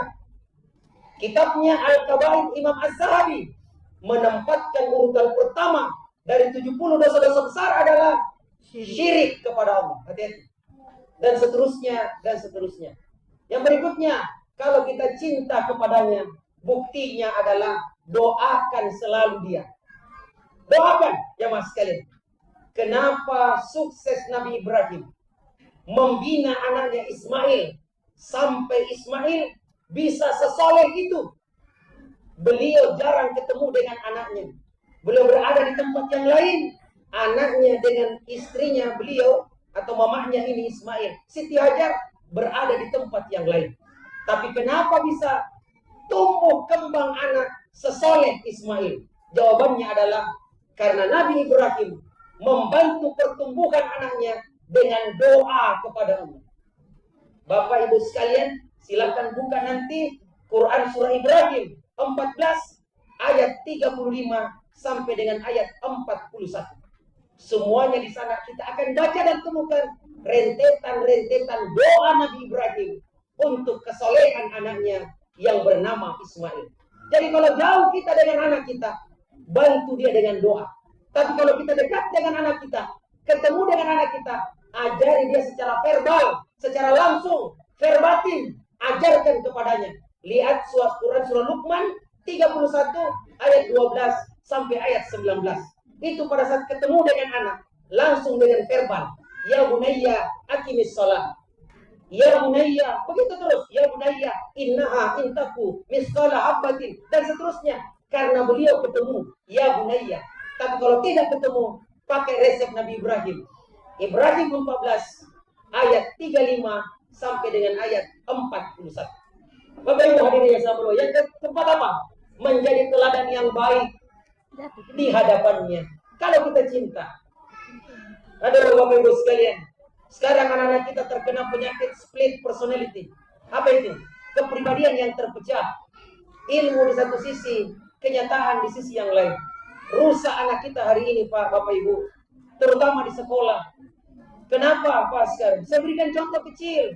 Kitabnya Al-Kabair Imam Az-Zahabi menempatkan urutan pertama dari 70 dosa-dosa besar adalah syirik kepada Allah. Hati-hati. Dan seterusnya, dan seterusnya. Yang berikutnya, kalau kita cinta kepadanya, buktinya adalah doakan selalu dia. Doakan, ya mas sekalian. Kenapa sukses Nabi Ibrahim membina anaknya Ismail sampai Ismail bisa sesoleh itu? Beliau jarang ketemu dengan anaknya. Beliau berada di tempat yang lain. Anaknya dengan istrinya beliau atau mamahnya ini Ismail, Siti Hajar, berada di tempat yang lain. Tapi kenapa bisa tumbuh kembang anak sesoleh Ismail? Jawabannya adalah karena Nabi Ibrahim membantu pertumbuhan anaknya dengan doa kepada Allah. Bapak Ibu sekalian, silakan buka nanti Quran surah Ibrahim 14 ayat 35 sampai dengan ayat 41. Semuanya di sana kita akan baca dan temukan rentetan-rentetan doa Nabi Ibrahim untuk kesolehan anaknya yang bernama Ismail. Jadi kalau jauh kita dengan anak kita, bantu dia dengan doa. Tapi kalau kita dekat dengan anak kita, ketemu dengan anak kita, ajari dia secara verbal, secara langsung, verbatim, ajarkan kepadanya. Lihat Quran surah Luqman 31 ayat 12 sampai ayat 19. Itu pada saat ketemu dengan anak, langsung dengan verbal. Ya bunayya aqimis shalah. Ya bunayya, begitu terus. Ya bunayya innaha intaku misqala habatin, dan seterusnya. Karena beliau ketemu ya bunayya. Tapi kalau tidak ketemu, pakai resep Nabi Ibrahim. Ibrahim 14 ayat 35 sampai dengan ayat 41. Bapak Ibu hadirin yang sama, yang keempat apa? Menjadi teladan yang baik di hadapannya. Kalau kita cinta. Ada Bapak Ibu sekalian, sekarang anak-anak kita terkena penyakit split personality. Apa itu? Kepribadian yang terpecah. Ilmu di satu sisi, kenyataan di sisi yang lain. Rusak anak kita hari ini Pak, Bapak Ibu, terutama di sekolah. Kenapa Pak sekarang? Saya berikan contoh kecil.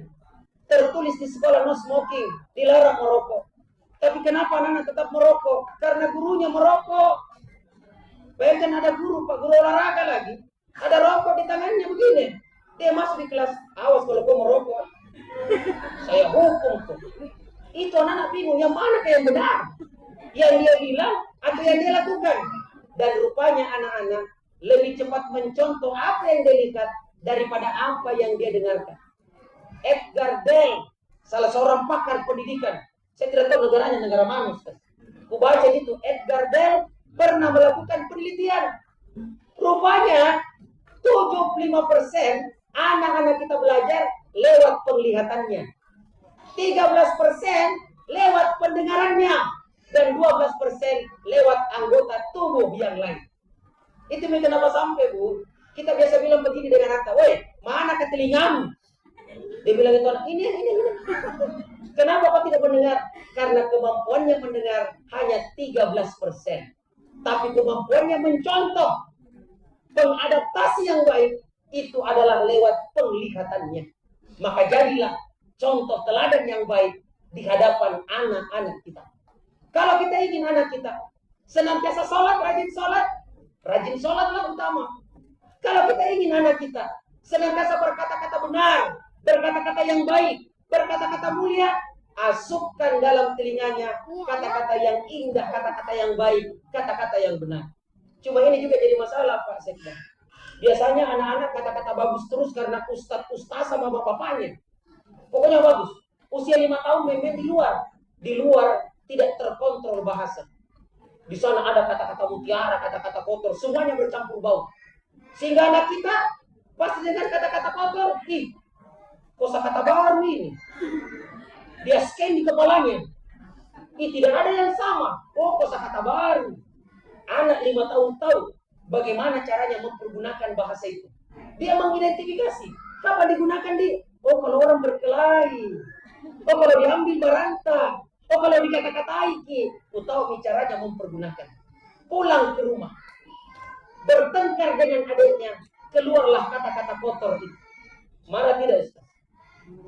Tertulis di sekolah no smoking, dilarang merokok. Tapi kenapa anak-anak tetap merokok? Karena gurunya merokok. Bayangkan ada guru, Pak, guru olahraga lagi. Ada rokok di tangannya begini. Dia masuk di kelas, awas kalau kau merokok, saya hukum tuh. Itu anak-anak bingung, yang mana yang benar? Yang dia bilang atau yang dia lakukan? Dan rupanya anak-anak lebih cepat mencontoh apa yang dia lihat daripada apa yang dia dengarkan. Edgar Dale, salah seorang pakar pendidikan. Saya tidak tahu negaranya negara mana, Ustaz. Ku baca itu, Edgar Dale pernah melakukan penelitian. Rupanya 75% anak-anak kita belajar lewat penglihatannya. 13% lewat pendengarannya. Dan 12% lewat anggota tubuh yang lain. Itu kenapa sampai, Bu? Kita biasa bilang begini dengan anak, woi, mana ke telingamu? Dia bilang itu anak, ini. Kenapa Pak tidak mendengar? Karena kemampuannya mendengar hanya 13%. Tapi kemampuannya mencontoh, pengadaptasi yang baik, itu adalah lewat penglihatannya. Maka jadilah contoh teladan yang baik di hadapan anak-anak kita. Kalau kita ingin anak kita senantiasa sholat, rajin sholatlah utama. Kalau kita ingin anak kita senantiasa berkata-kata benar, berkata-kata yang baik, berkata-kata mulia, asupkan dalam telinganya kata-kata yang indah, kata-kata yang baik, kata-kata yang benar. Cuma ini juga jadi masalah, Pak Sekda. Biasanya anak-anak kata-kata bagus terus karena ustaz sama bapak-bapaknya. Pokoknya bagus. Usia 5 tahun main di luar. Di luar tidak terkontrol bahasa. Di sana ada kata-kata mutiara, kata-kata kotor, semuanya bercampur bau. Sehingga anak kita pasti dengan kata-kata kotor, kosakata baru ini. Dia scan di kepalanya. Tidak ada yang sama. Oh, kosakata baru. Anak 5 tahun tahu bagaimana caranya mempergunakan bahasa itu. Dia mengidentifikasi kapan digunakan oh kalau orang berkelahi, oh kalau diambil baranta, oh kalau dikata-katai, tahu caranya mempergunakan. Pulang ke rumah, bertengkar dengan adiknya, keluarlah kata-kata kotor itu. Marah tidak Ustaz?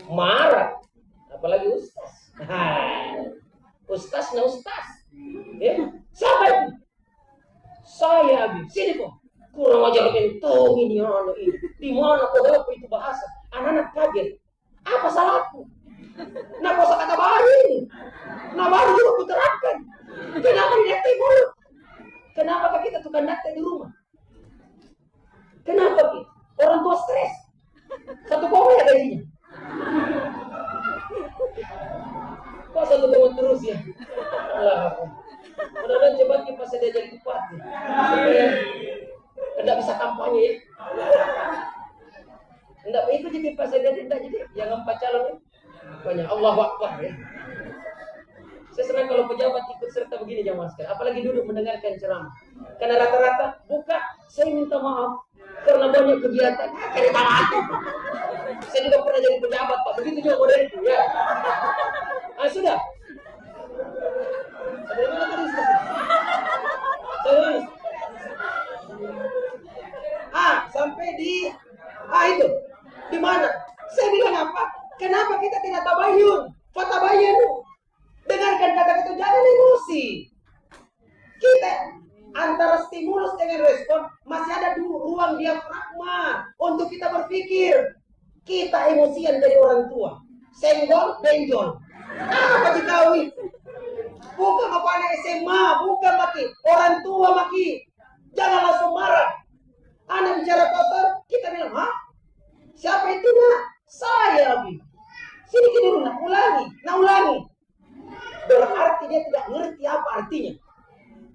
Marah, apalagi Ustaz. Ustaz. Ya, siapa itu? Saya Abi, sini kok. Kurang ajar bentong ini anak ini. Di mana kok apa itu bahasa? Anak-anak kaget. Apa salahku? Nah, kosakata baru ini. Nah, baru juga kuterapkan. Kenapa didaktai mulut? Kenapa kita tukang daktai di rumah? Kenapa kita? Orang tua stres. Satu koma ya gajinya. Kok satu koma terus ya? Allah. Mudah-mudahan coba kita pas dia jadi bupati. Tidak bisa kampanye ya. Tidak ikut jadi pas dia tidak jadi yang 4 calon ya. Banyak Allahu Akbar ya. Saya senang kalau pejabat ikut serta begini jamaah sekalian. Apalagi duduk mendengarkan ceramah. Karena rata-rata buka, saya minta maaf karena banyak kegiatan. Cari tangan. Saya juga pernah jadi pejabat Pak. Begitu juga model itu ya. Sudah. Bagaimana tadi Ustaz? Sampai di itu. Di mana? Saya bilang apa? Kenapa kita tidak tabayun? Fatabayanu. Dengarkan kata-kata, jangan emosi. Kita antara stimulus dengan respon masih ada ruang diafragma untuk kita berpikir. Kita emosian dari orang tua. Senggol, benjol. Apa dikawin? Bukan apa anak SMA, bukan maki. Orang tua maki. Jangan langsung marah. Anak bicara kotor, kita bilang, siapa itu nak? Saya Abi. Sini dulu nak, ulangi. Berarti dia tidak ngerti apa artinya.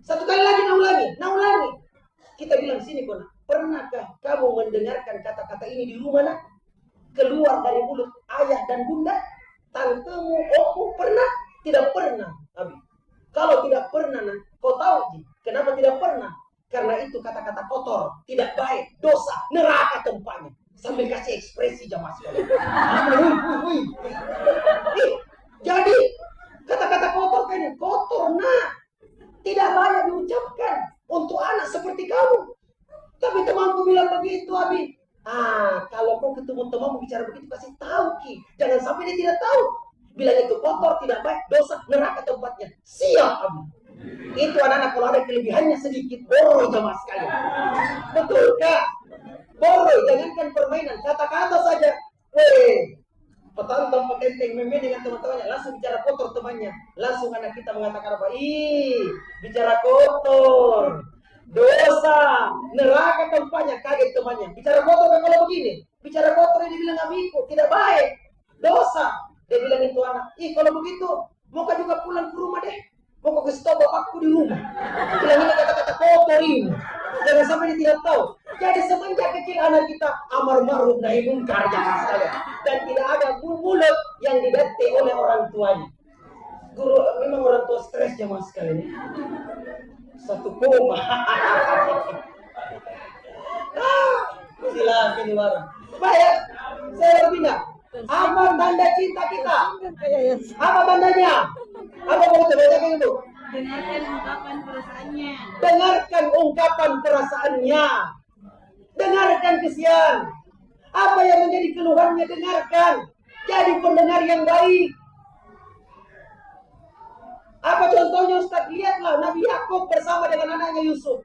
Satu kali lagi ulangi. Kita bilang sini kok nak. Pernahkah kamu mendengarkan kata-kata ini di rumah nak? Keluar dari mulut ayah dan bunda? Tantemu, opu pernah? Tidak pernah Abi. Kalau tidak pernah nak, kau tahu kenapa tidak pernah? Karena itu kata-kata kotor, tidak baik, dosa, neraka tempatnya. Sambil kasih ekspresi jamaah sekalian. Jadi kata-kata kotor kan kotor nak, tidak layak diucapkan untuk anak seperti kamu. Tapi temanku bilang begitu Abi. Kalau kau ketemu temanmu bicara begitu kasih tahu jangan sampai dia tidak tahu. Bilang itu kotor, tidak baik, dosa, neraka tempatnya. Siap Abi. Itu anak-anak kalau ada kelebihannya sedikit boroi jamaah sekalian. Betul kak? Boroi, jangankan permainan, kata-kata saja. Petantang petenteng meme dengan teman-temannya langsung bicara kotor temannya. Langsung anak kita mengatakan apa? Bicara kotor, dosa, neraka tempatnya. Kaget temannya. Bicara kotor kan kalau begini. Bicara kotor ini bilang amiku, tidak baik, dosa. Dia bilang itu anak, kalau begitu mau juga pulang ke rumah deh. Mau ke stop bapakku di rumah. Bilang ini kata-kata kotor ini. Jangan sampai dia tidak tahu. Jadi semenjak kecil anak kita amar ma'ruf nahi munkar jangan salah. Dan tidak ada mulut yang didaktai oleh orang tuanya. Guru memang orang tua stres jamaah sekalian. Satu koma. Silakan di warung. Baik, saya berpindah. Apa tanda cinta kita? Apa tandanya? Apa mau coba itu? Dengarkan ungkapan perasaannya. Dengarkan ungkapan perasaannya. Dengarkan kesian. Apa yang menjadi keluhannya dengarkan. Jadi pendengar yang baik. Apa contohnya Ustaz? Lihatlah Nabi Yakub bersama dengan anaknya Yusuf.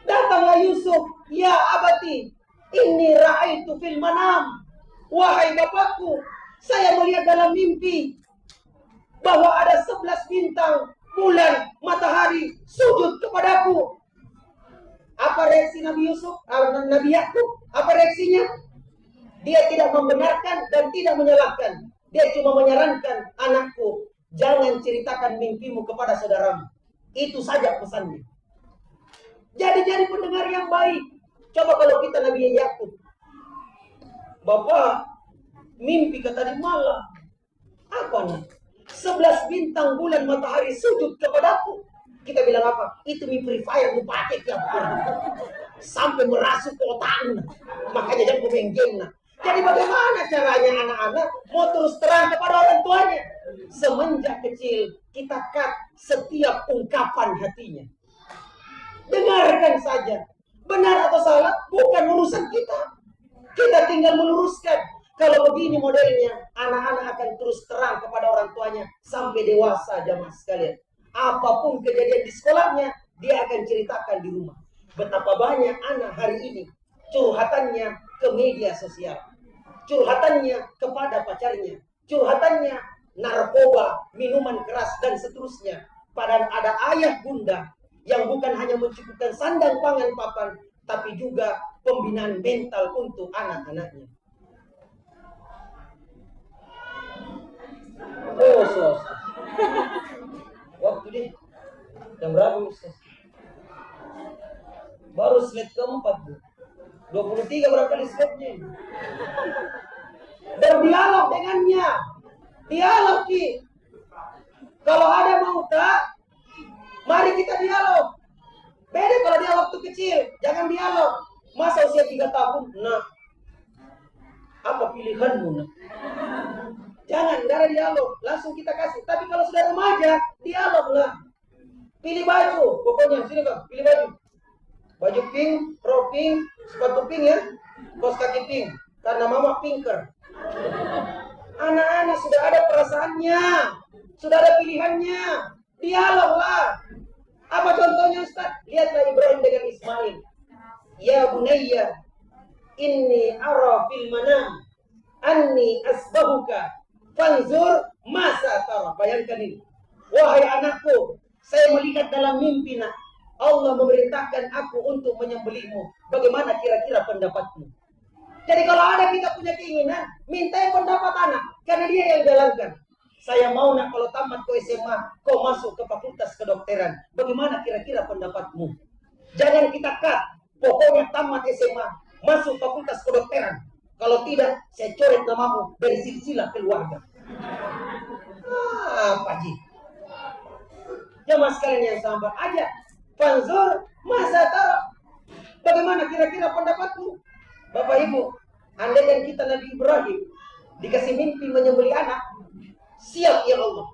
Datanglah Yusuf, ya abati, inni ra'aitu fil manam. Wahai bapakku, Saya melihat dalam mimpi bahwa ada 11 bintang, bulan, matahari sujud kepadaku. Apa reaksi Nabi Yusuf? Nabi Yakub? Apa reaksinya? Dia tidak membenarkan dan tidak menyalahkan. Dia cuma menyarankan, anakku, jangan ceritakan mimpimu kepada saudaramu. Itu saja pesannya. Jadi pendengar yang baik. Coba kalau kita Nabi Yakub, Bapak, mimpi kata tadi malam. Apa nih? 11 bintang, bulan, matahari sujud kepadaku. Kita bilang apa? Itu mimpi fire, lu pakai tiap hari. Sampai merasuk ke otakmu. Makanya jangan kumenggenna. Jadi bagaimana caranya anak-anak mau terus terang kepada orang tuanya? Semenjak kecil kita cut setiap ungkapan hatinya. Dengarkan saja. Benar atau salah bukan urusan kita. Kita tinggal meluruskan. Kalau begini modelnya, anak-anak akan terus terang kepada orang tuanya sampai dewasa, jamaah sekalian. Apapun kejadian di sekolahnya, dia akan ceritakan di rumah. Betapa banyak anak hari ini curhatannya ke media sosial, curhatannya kepada pacarnya, curhatannya narkoba, minuman keras, dan seterusnya. Padahal ada ayah bunda yang bukan hanya mencukupkan sandang pangan papan, tapi juga pembinaan mental untuk anak-anaknya. Oh, sos. Waktu deh. Jam berapa, Ustaz? Baru slide keempat, Bu. 23 berapa kali slide-nya? Berdialog dengannya. Dialog, Ki. Kalau ada mau tak, mari kita dialog. Beda kalau dia waktu kecil, jangan dialog. Masa usia 3 tahun, nah, apa pilihanmu, nak? Jangan, nggak ada dialog, langsung kita kasih. Tapi kalau sudah remaja, dialog lah. Pilih baju, pokoknya sini Kak, pilih baju. Baju pink, rok pink, sepatu pink ya, kaos kaki pink. Karena mama pinker. Anak-anak sudah ada perasaannya, sudah ada pilihannya. Dialog lah. Apa contohnya Ustaz? Lihatlah Ibrahim dengan Ismail. Ya bunayya, inni ara fil manam anni asbahuka fanzur masa tara. Bayangkan ini. Wahai anakku, saya melihat dalam mimpi nak, Allah memerintahkan aku untuk menyembelihmu. Bagaimana kira-kira pendapatmu? Jadi kalau ada kita punya keinginan, minta pendapat anak, karena dia yang jalankan. Saya mau nak kalau tamat ke SMA, kau masuk ke fakultas kedokteran. Bagaimana kira-kira pendapatmu? Jangan kita cut. Pokoknya tamat SMA, masuk fakultas kedokteran. Kalau tidak, saya coret namamu dari silsilah keluarga. Pak Ji. Jamaah sekalian yang sabar aja. Fanzur masa tara. Bagaimana kira-kira pendapatmu? Bapak Ibu, andai kan kita Nabi Ibrahim dikasih mimpi menyembelih anak, siap ya Allah.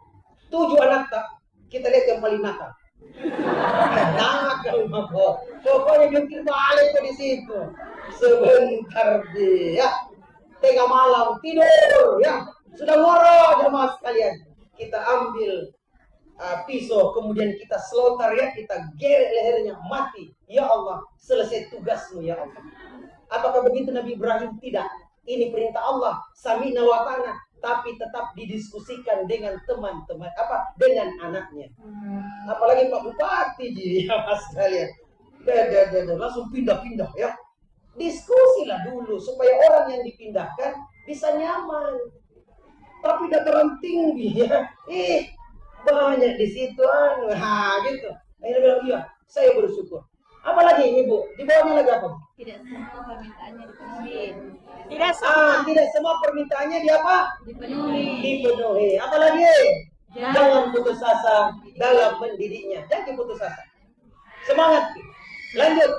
7 anak tak, kita lihat yang paling nakal. Nakal mako. Pokoknya jungkir balik di situ. Sebentar dia. Tengah malam tidur ya. Sudah ngoro jemaah sekalian. Kita ambil pisau, kemudian kita slaughter ya, kita geret lehernya, mati. Ya Allah, selesai tugasmu ya Allah. Apakah begitu Nabi Ibrahim? Tidak. Ini perintah Allah, sami'na wa ta'na, tapi tetap didiskusikan dengan teman-teman, dengan anaknya. Apalagi Pak Bupati ya Mas kalian. Langsung pindah-pindah ya. Diskusilah dulu supaya orang yang dipindahkan bisa nyaman. Tapi dataran tinggi ya. Banyak di situ gitu. Akhirnya bilang iya, saya bersyukur. Apalagi Ibu? Di bawahnya lagi apa? Tidak semua permintaannya dipenuhi. Tidak semua permintaannya dipenuhi. Apalagi? Jangan putus asa dalam mendidiknya. Jangan putus asa. Semangat. Lanjut.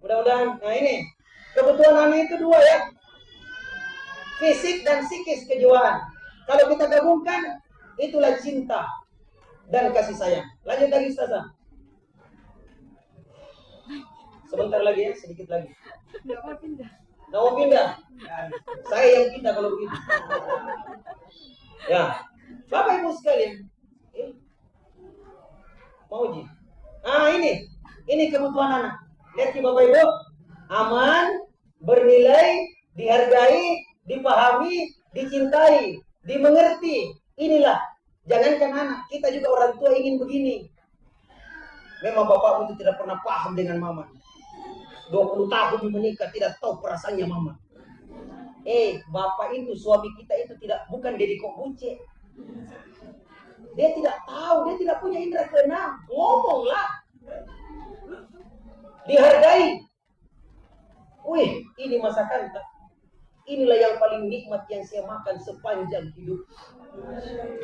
Mudah-mudahan. Nah ini kebutuhan anak itu 2 ya. Fisik dan psikis, kejiwaan. Kalau kita gabungkan, itulah cinta dan kasih sayang. Lanjut lagi Ustazah. Sebentar lagi ya, sedikit lagi. Nggak mau pindah. Saya yang pindah kalau begitu. Ya, Bapak Ibu sekalian. Mau Ji? Ini kebutuhan anak. Lihat Bapak Ibu, aman, bernilai, dihargai, dipahami, dicintai, dimengerti. Inilah, jangankan anak, kita juga orang tua ingin begini. Memang bapakmu itu tidak pernah paham dengan mama. 20 tahun menikah tidak tahu perasaannya mama. Bapak itu, suami kita itu bukan Deddy Kobuce. Dia tidak tahu, dia tidak punya indera keenam. Ngomonglah. Dihargai. Wih, ini masakan tak? Inilah yang paling nikmat yang saya makan sepanjang hidup.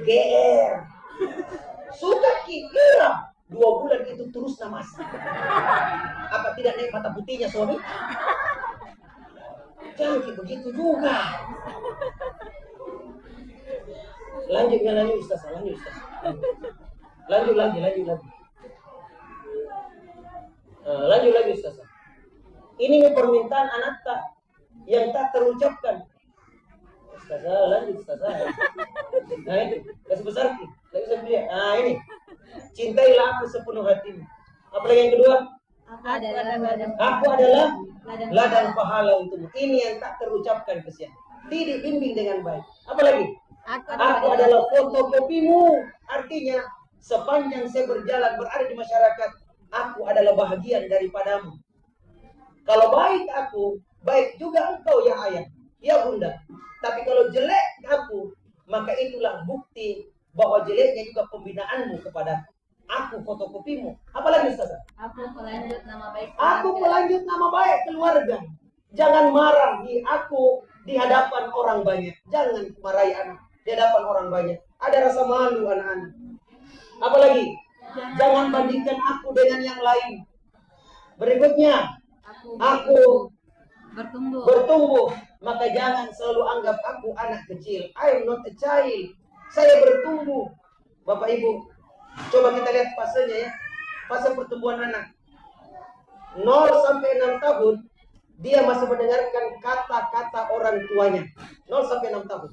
GR. Sudah kira 2 bulan itu terus namas. Apa tidak naik mata putihnya suami? Jangan begitu juga. Lanjut Ustaz. Lanjut lagi. Lanjut lagi Ustaz. Ini permintaan anak tak yang tak terucapkan. Ustaz, lanjut Ustaz. Nah itu, kasih besar lagi saya dia. Nah ini, cintailah aku sepenuh hatimu. Apalagi yang kedua? Aku adalah ladang pahala untukmu. Ini yang tak terucapkan kesian. Didik bimbing dengan baik. Apalagi? Aku adalah fotokopimu. Artinya sepanjang saya berjalan berada di masyarakat, aku adalah bahagian daripadamu. Kalau baik aku, baik juga engkau ya ayah, ya bunda. Tapi kalau jelek aku, maka itulah bukti bahwa jeleknya juga pembinaanmu kepada aku, fotokopimu. Apalagi Ustaz? Aku pelanjut nama baik. Aku pelanjut nama baik keluarga. Jangan marahi aku di hadapan orang banyak. Jangan marahi anak di hadapan orang banyak. Ada rasa malu anak-anak. Apalagi? Jangan bandingkan aku dengan yang lain. Berikutnya, aku bertumbuh. Maka jangan selalu anggap aku anak kecil. I am not a child. Saya bertumbuh. Bapak Ibu, coba kita lihat fasenya ya. Fase pertumbuhan anak. 0 sampai 6 tahun, dia masih mendengarkan kata-kata orang tuanya. 0 sampai 6 tahun.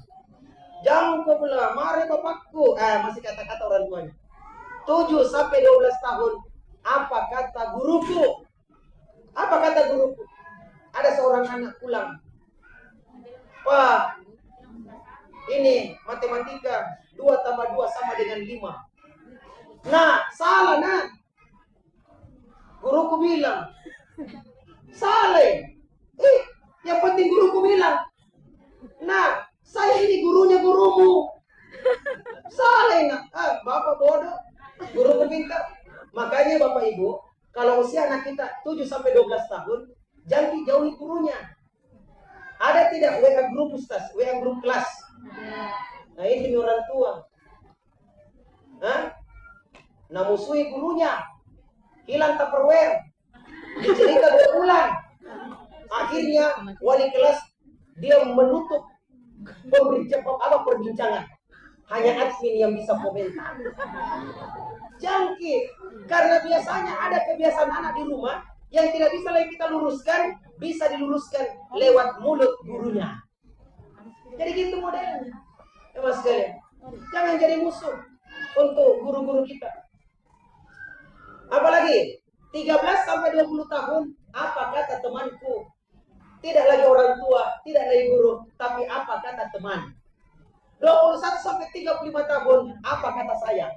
Jangan kau belah, mari bapakku. Masih kata-kata orang tuanya. 7 sampai 12 tahun, apa kata guruku? Apa kata guruku? Ada seorang anak pulang. Pak, ini matematika 2 tambah 2 sama dengan 5. Nah, salah nak. Guruku bilang, salah. Yang penting guruku bilang. Nah, saya ini gurunya gurumu. Salah nak. Bapak bodoh. Guruku pintar. Makanya Bapak Ibu, kalau usia anak kita 7 sampai 12 tahun, jangan dijauhi gurunya. Ada tidak WA grup Ustaz, WA grup kelas? Nah, ini orang tua. Nah, musuhi gurunya. Hilang Tupperware. Dicerita 2 bulan. Akhirnya wali kelas dia menutup perbincangan. Hanya admin yang bisa komentar. Jangkit. Karena biasanya ada kebiasaan anak di rumah yang tidak bisa lagi kita luruskan, bisa diluruskan lewat mulut gurunya. Jadi gitu modelnya. Ya Mas sekalian. Jangan jadi musuh untuk guru-guru kita. Apalagi 13 sampai 20 tahun, apa kata temanku? Tidak lagi orang tua, tidak lagi guru, tapi apa kata teman? 21 sampai 35 tahun, apa kata saya?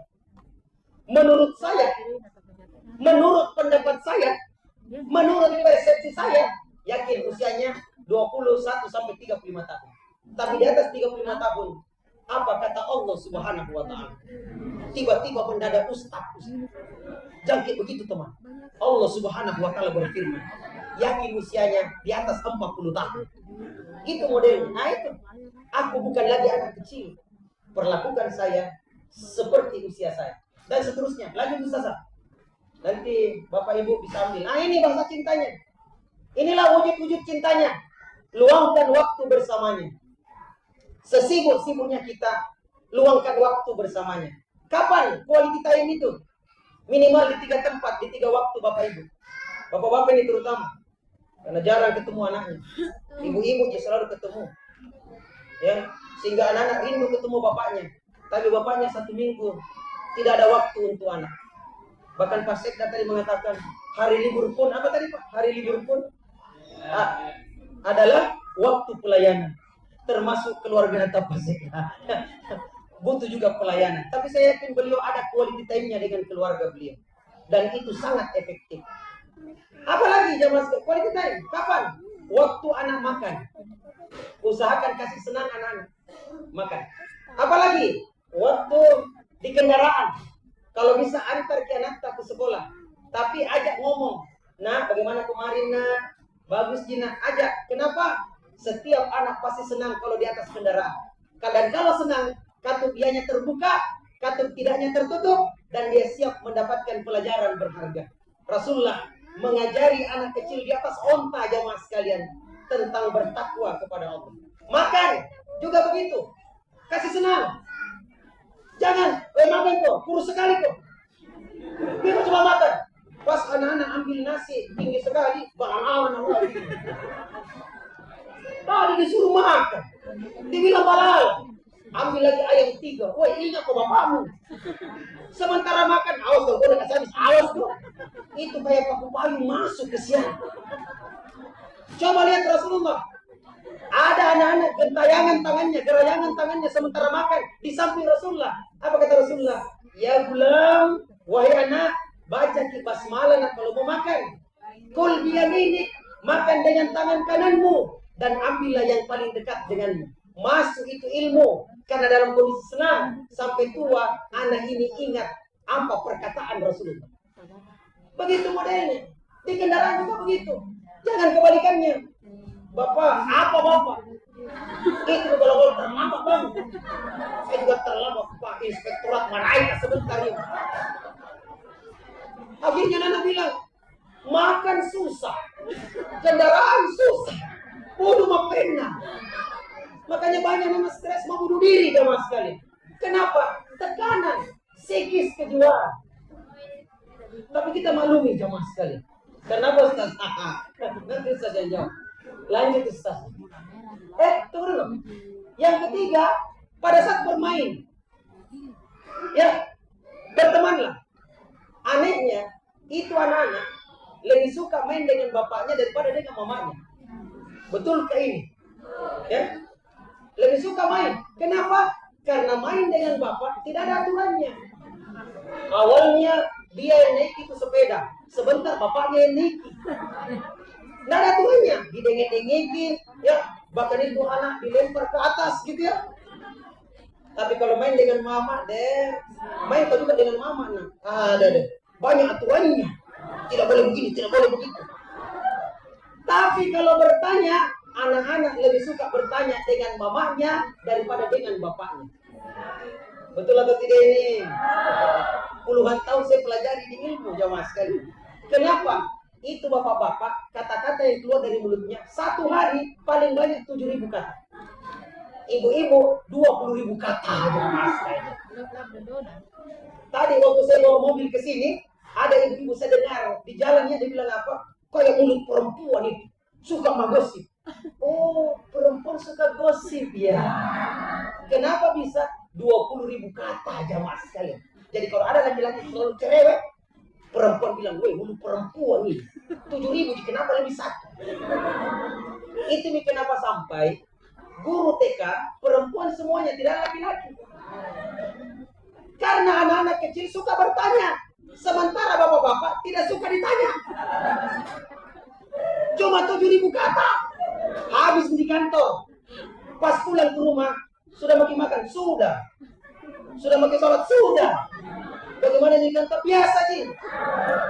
Menurut saya, menurut pendapat saya, menurut persepsi saya, yakin usianya 21 sampai 35 tahun. Tapi di atas 35 tahun, apa kata Allah Subhanahu wa taala? Tiba-tiba mendadak ustaz. Jangan begitu teman. Allah Subhanahu wa taala berfirman, yakin usianya di atas 40 tahun. Gitu modelnya. Nah itu. Aku bukan lagi anak kecil. Perlakukan saya seperti usia saya. Dan seterusnya. Lanjut Ustazah. Nanti Bapak Ibu bisa ambil. Nah ini bahasa cintanya. Inilah wujud-wujud cintanya. Luangkan waktu bersamanya. Sesibuk-sibuknya kita, luangkan waktu bersamanya. Kapan quality time itu? Minimal di 3 tempat, di 3 waktu Bapak Ibu. Bapak-bapak ini terutama. Karena jarang ketemu anaknya. Ibu-ibu dia selalu ketemu. Ya, sehingga anak-anak rindu ketemu bapaknya. Tapi bapaknya 1 minggu tidak ada waktu untuk anak. Bahkan Pak Sekda tadi mengatakan hari libur pun, apa tadi Pak? Hari libur pun adalah waktu pelayanan. termasuk keluarga Tapasika. Butuh juga pelayanan. Tapi saya yakin beliau ada quality time-nya dengan keluarga beliau. Dan itu sangat efektif. Apalagi jamaah sekalian, quality time. Kapan? Waktu anak makan. Usahakan kasih senang anak-anak makan. Apalagi? Waktu di kendaraan. Kalau bisa antar Kianata ke sekolah. Tapi ajak ngomong. Nah, bagaimana kemarin, nak? Bagus, Jina. Ajak. Kenapa? Setiap anak pasti senang kalau di atas kendaraan. Dan kalau senang, katup dianya terbuka, katup tidaknya tertutup, dan dia siap mendapatkan pelajaran berharga. Rasulullah mengajari anak kecil di atas onta jamaah sekalian tentang bertakwa kepada Allah. Makan juga begitu. Kasih senang. Jangan, makan kok, kurus sekali kok. Biar cuma makan. Pas anak-anak ambil nasi tinggi sekali, balawan Allah. Tadi disuruh makan, dibilang balal. Ambil lagi ayam 3. Woi, ingat kok bapakmu. Sementara makan, awas kalau udah kasih habis, awas tuh. Itu kayak paku payung masuk ke siang. Coba lihat Rasulullah. Ada anak-anak gerayangan tangannya sementara makan di samping Rasulullah. Apa kata Rasulullah? Ya gulam, wahai anak, baca basmalah nak kalau mau makan. Kul biyaminik, makan dengan tangan kananmu dan ambillah yang paling dekat denganmu. Masuk itu ilmu. Karena dalam kondisi senang sampai tua, anak ini ingat apa perkataan Rasulullah. Begitu modelnya. Di kendaraan juga begitu. Jangan kebalikannya. Bapak, apa bapak? Itu kalau terlambat bang. Saya juga terlambat Pak Inspektorat Maraika sebentar ini. Akhirnya anak bilang, makan susah, kendaraan susah, bodoh mah pena. Makanya banyak memang stres mau bunuh diri jamaah sekalian. Kenapa? Tekanan, psikis kejiwaan. Tapi kita maklumi jamaah sekalian. Kenapa Ustaz? Nanti Ustaz yang jawab. Lanjut Ustaz. Tunggu dulu. Yang ketiga, pada saat bermain, ya bertemanlah. Anehnya, itu anak-anak lebih suka main dengan bapaknya daripada dengan mamanya. Betul ke ini? Ya, lebih suka main. Kenapa? Karena main dengan bapak tidak ada aturannya. Awalnya dia yang naik itu sepeda, sebentar bapaknya yang naik. Tidak ada aturannya, didengek-dengekin, ya bahkan itu anak dilempar ke atas gitu ya. Tapi kalau main dengan mama, main juga dengan mama, nah, ada deh, banyak aturannya, tidak boleh begini, tidak boleh begitu. Tapi kalau bertanya, anak-anak lebih suka bertanya dengan mamanya daripada dengan bapaknya. Betul atau tidak ini? Puluhan tahun saya pelajari di ilmu jamaah sekalian. Kenapa? Itu bapak-bapak, kata-kata yang keluar dari mulutnya satu hari paling banyak 7.000 kata. Ibu-ibu 20.000 kata jamaah sekalian. Tadi waktu saya bawa mobil ke sini, ada ibu-ibu saya dengar di jalannya dia bilang apa? Kayak mulut perempuan itu, suka menggosip. Oh, perempuan suka gosip ya. Kenapa bisa 20.000 kata jamaah sekalian? Jadi kalau ada laki-laki selalu cerewet, perempuan bilang, weh mulut perempuan nih 7.000, kenapa lebih satu? Itu nih kenapa sampai guru TK perempuan semuanya, tidak laki-laki. Karena anak-anak kecil suka bertanya, sementara bapak-bapak tidak suka ditanya. Cuma 7.000 kata habis di kantor. Pas pulang ke rumah, sudah makin makan? Sudah makin sholat? Sudah. Bagaimana di kantor? Biasa sih.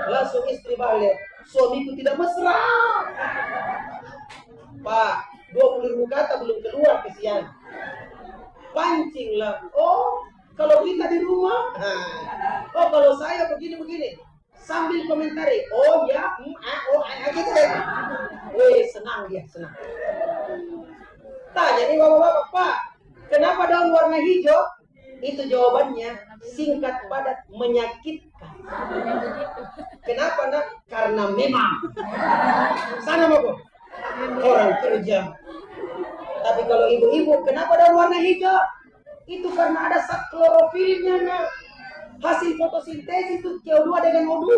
Langsung istri balik, suamiku tidak mesra. Pak, 20.000 kata belum keluar kesian. Pancinglah. Oh, kalau kita di rumah, oh kalau saya begini-begini, sambil komentari, oh ya, gitu ya. Wih, senang dia, senang. Tanya nih bapak-bapak, Pak, kenapa daun warna hijau? Itu jawabannya singkat, padat, menyakitkan. Kenapa nak? Karena memang. Sana bapak, orang kerja. Tapi kalau ibu-ibu, kenapa daun warna hijau? Itu karena ada zat klorofilnya nak. Hasil fotosintesis itu CO2 dengan O2.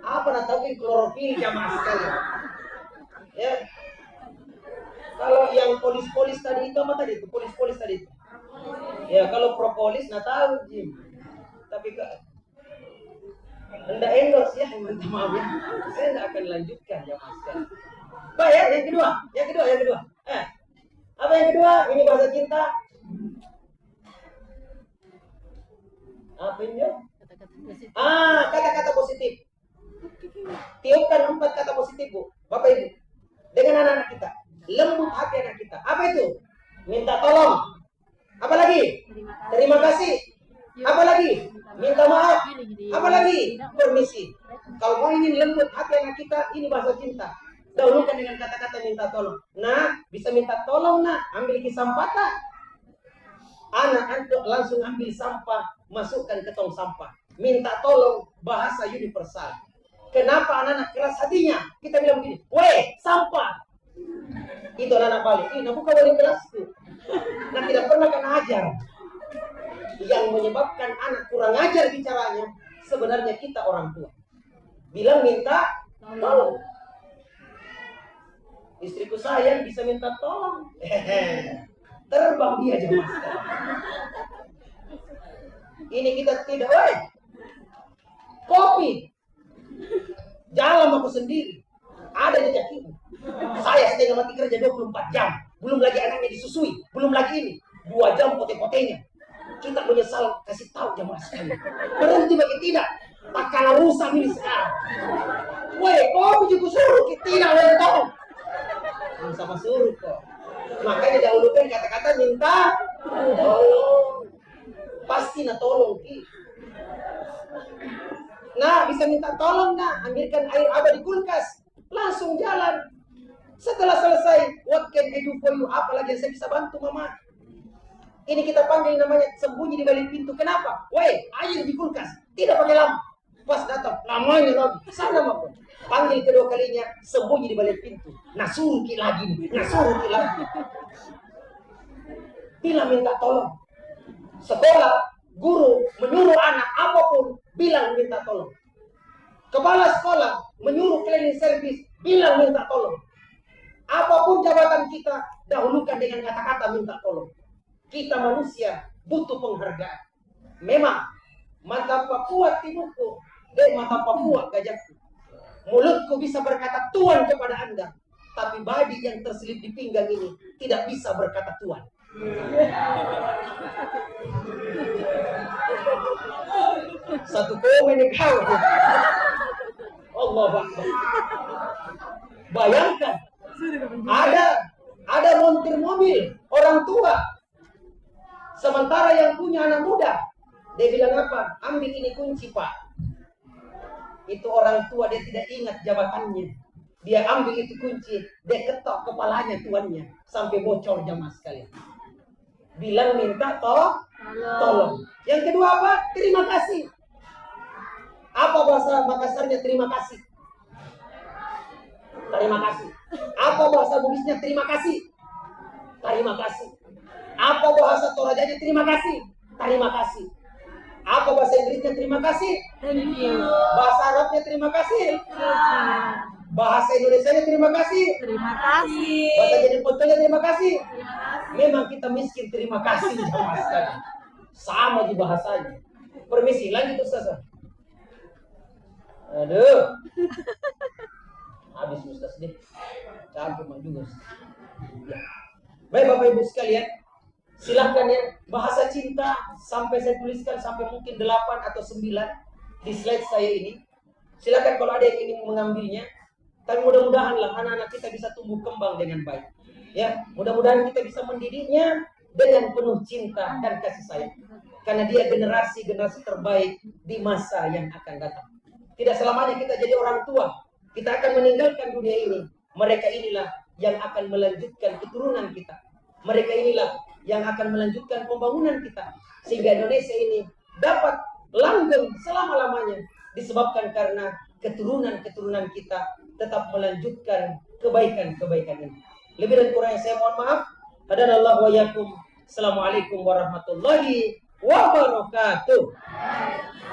Apa nak tahu klorofil jamaah sekali? Ya. Kalau yang polis-polis tadi itu apa tadi itu? Polis-polis tadi itu. Ya kalau propolis nah tahu Jim. Tapi Anda endorse ya, minta maaf ya. Saya tidak akan lanjutkan ya mas. Baik ya, yang kedua. Apa yang kedua? Ini bahasa cinta. Apa ini? Kata-kata positif. Kata-kata positif. Tiupkan 4 kata positif, Bu. Bapak Ibu. Dengan anak-anak kita. Lembut hati anak kita. Apa itu? Minta tolong. Apa lagi? Terima kasih. Apa lagi? Minta maaf. Apa lagi? Permisi. Kalau mau ingin lembut hati anak kita, ini bahasa cinta. Dahulukan dengan kata-kata minta tolong. Nah, bisa minta tolong nak, ambil sampah tak? Anak langsung ambil sampah, masukkan ke tong sampah. Minta tolong, bahasa universal. Kenapa anak-anak keras hatinya? Kita bilang begini, weh, sampah. Itu anak-anak balik. Nah, bukan wali kelasku. Nah, tidak pernah kan ajar. Yang menyebabkan anak kurang ajar bicaranya, sebenarnya kita orang tua. Bilang minta tolong. Istriku sayang bisa minta tolong. Terbang dia jemaah sekalian. Ini kita tidak, woi. Kopi. Jalan aku sendiri. Ada jejak ibu. Saya setengah mati kerja 24 jam. Belum lagi anaknya disusui. Belum lagi ini. 2 jam pote-potenya. Kita menyesal kasih tahu jemaah sekalian. Berhenti bagi tidak. Tak kalah rusak ini sekarang. Woi, kopi juga suruh kita tidak lentong. Sama suruh kok. Makanya dahulukan kata-kata minta tolong. Pasti nak tolong. Nah, bisa minta tolong nak, ambilkan air abadi kulkas. Langsung jalan. Setelah selesai, what can I do for you? Apalagi yang saya bisa bantu mama? Ini kita panggil namanya sembunyi di balik pintu. Kenapa? Woi, air di kulkas. Tidak pakai lama. Pas datang, lamanya lagi. Sana mama. Panggil kedua kalinya, sembunyi di balik pintu. Nah suruh ki lagi nih. Bila minta tolong. Sekolah, guru menyuruh anak apapun, bilang minta tolong. Kepala sekolah menyuruh cleaning service, bilang minta tolong. Apapun jabatan kita, dahulukan dengan kata-kata minta tolong. Kita manusia butuh penghargaan. Memang mata Papua timuku dan mata Papua gajahku. Mulutku bisa berkata Tuhan kepada Anda, tapi babi yang terselip di pinggang ini tidak bisa berkata Tuhan. Satu komen kau. Allah Akbar. Bayangkan ada montir mobil orang tua, sementara yang punya anak muda, dia bilang apa? Ambil ini kunci pak. Itu orang tua, dia tidak ingat jabatannya. Dia ambil itu kunci, dia ketok kepalanya tuannya sampai bocor jamaah sekalian. Bilang minta tolong. Yang kedua apa? Terima kasih. Apa bahasa Makassarnya terima kasih? Terima kasih. Apa bahasa Bugisnya terima kasih? Terima kasih. Apa bahasa Torajanya terima kasih? Terima kasih. Apa bahasa Inggrisnya terima kasih? Thank you. Bahasa Arabnya terima kasih. Bahasa Indonesianya terima kasih. Terima kasih. Bahasa jadi fotonya terima kasih. Terima kasih. Memang kita miskin terima kasih jamaah sekalian. Sama di bahasanya. Permisi, lanjut Ustaz. Aduh. Habis Ustaz deh. Capek juga. Ya. Baik Bapak Ibu sekalian, silahkan ya, bahasa cinta sampai saya tuliskan sampai mungkin 8 atau 9 di slide saya ini. Silahkan kalau ada yang ingin mengambilnya. Tapi mudah-mudahanlah anak-anak kita bisa tumbuh kembang dengan baik. Ya, mudah-mudahan kita bisa mendidiknya dengan penuh cinta dan kasih sayang. Karena dia generasi terbaik di masa yang akan datang. Tidak selamanya kita jadi orang tua. Kita akan meninggalkan dunia ini. Mereka inilah yang akan melanjutkan keturunan kita. Mereka inilah yang akan melanjutkan pembangunan kita. Sehingga Indonesia ini dapat langgeng selama-lamanya. Disebabkan karena keturunan-keturunan kita tetap melanjutkan kebaikan-kebaikan ini. Lebih dan kurangnya saya mohon maaf. Hadanallahu wa yakum. Assalamualaikum warahmatullahi wabarakatuh.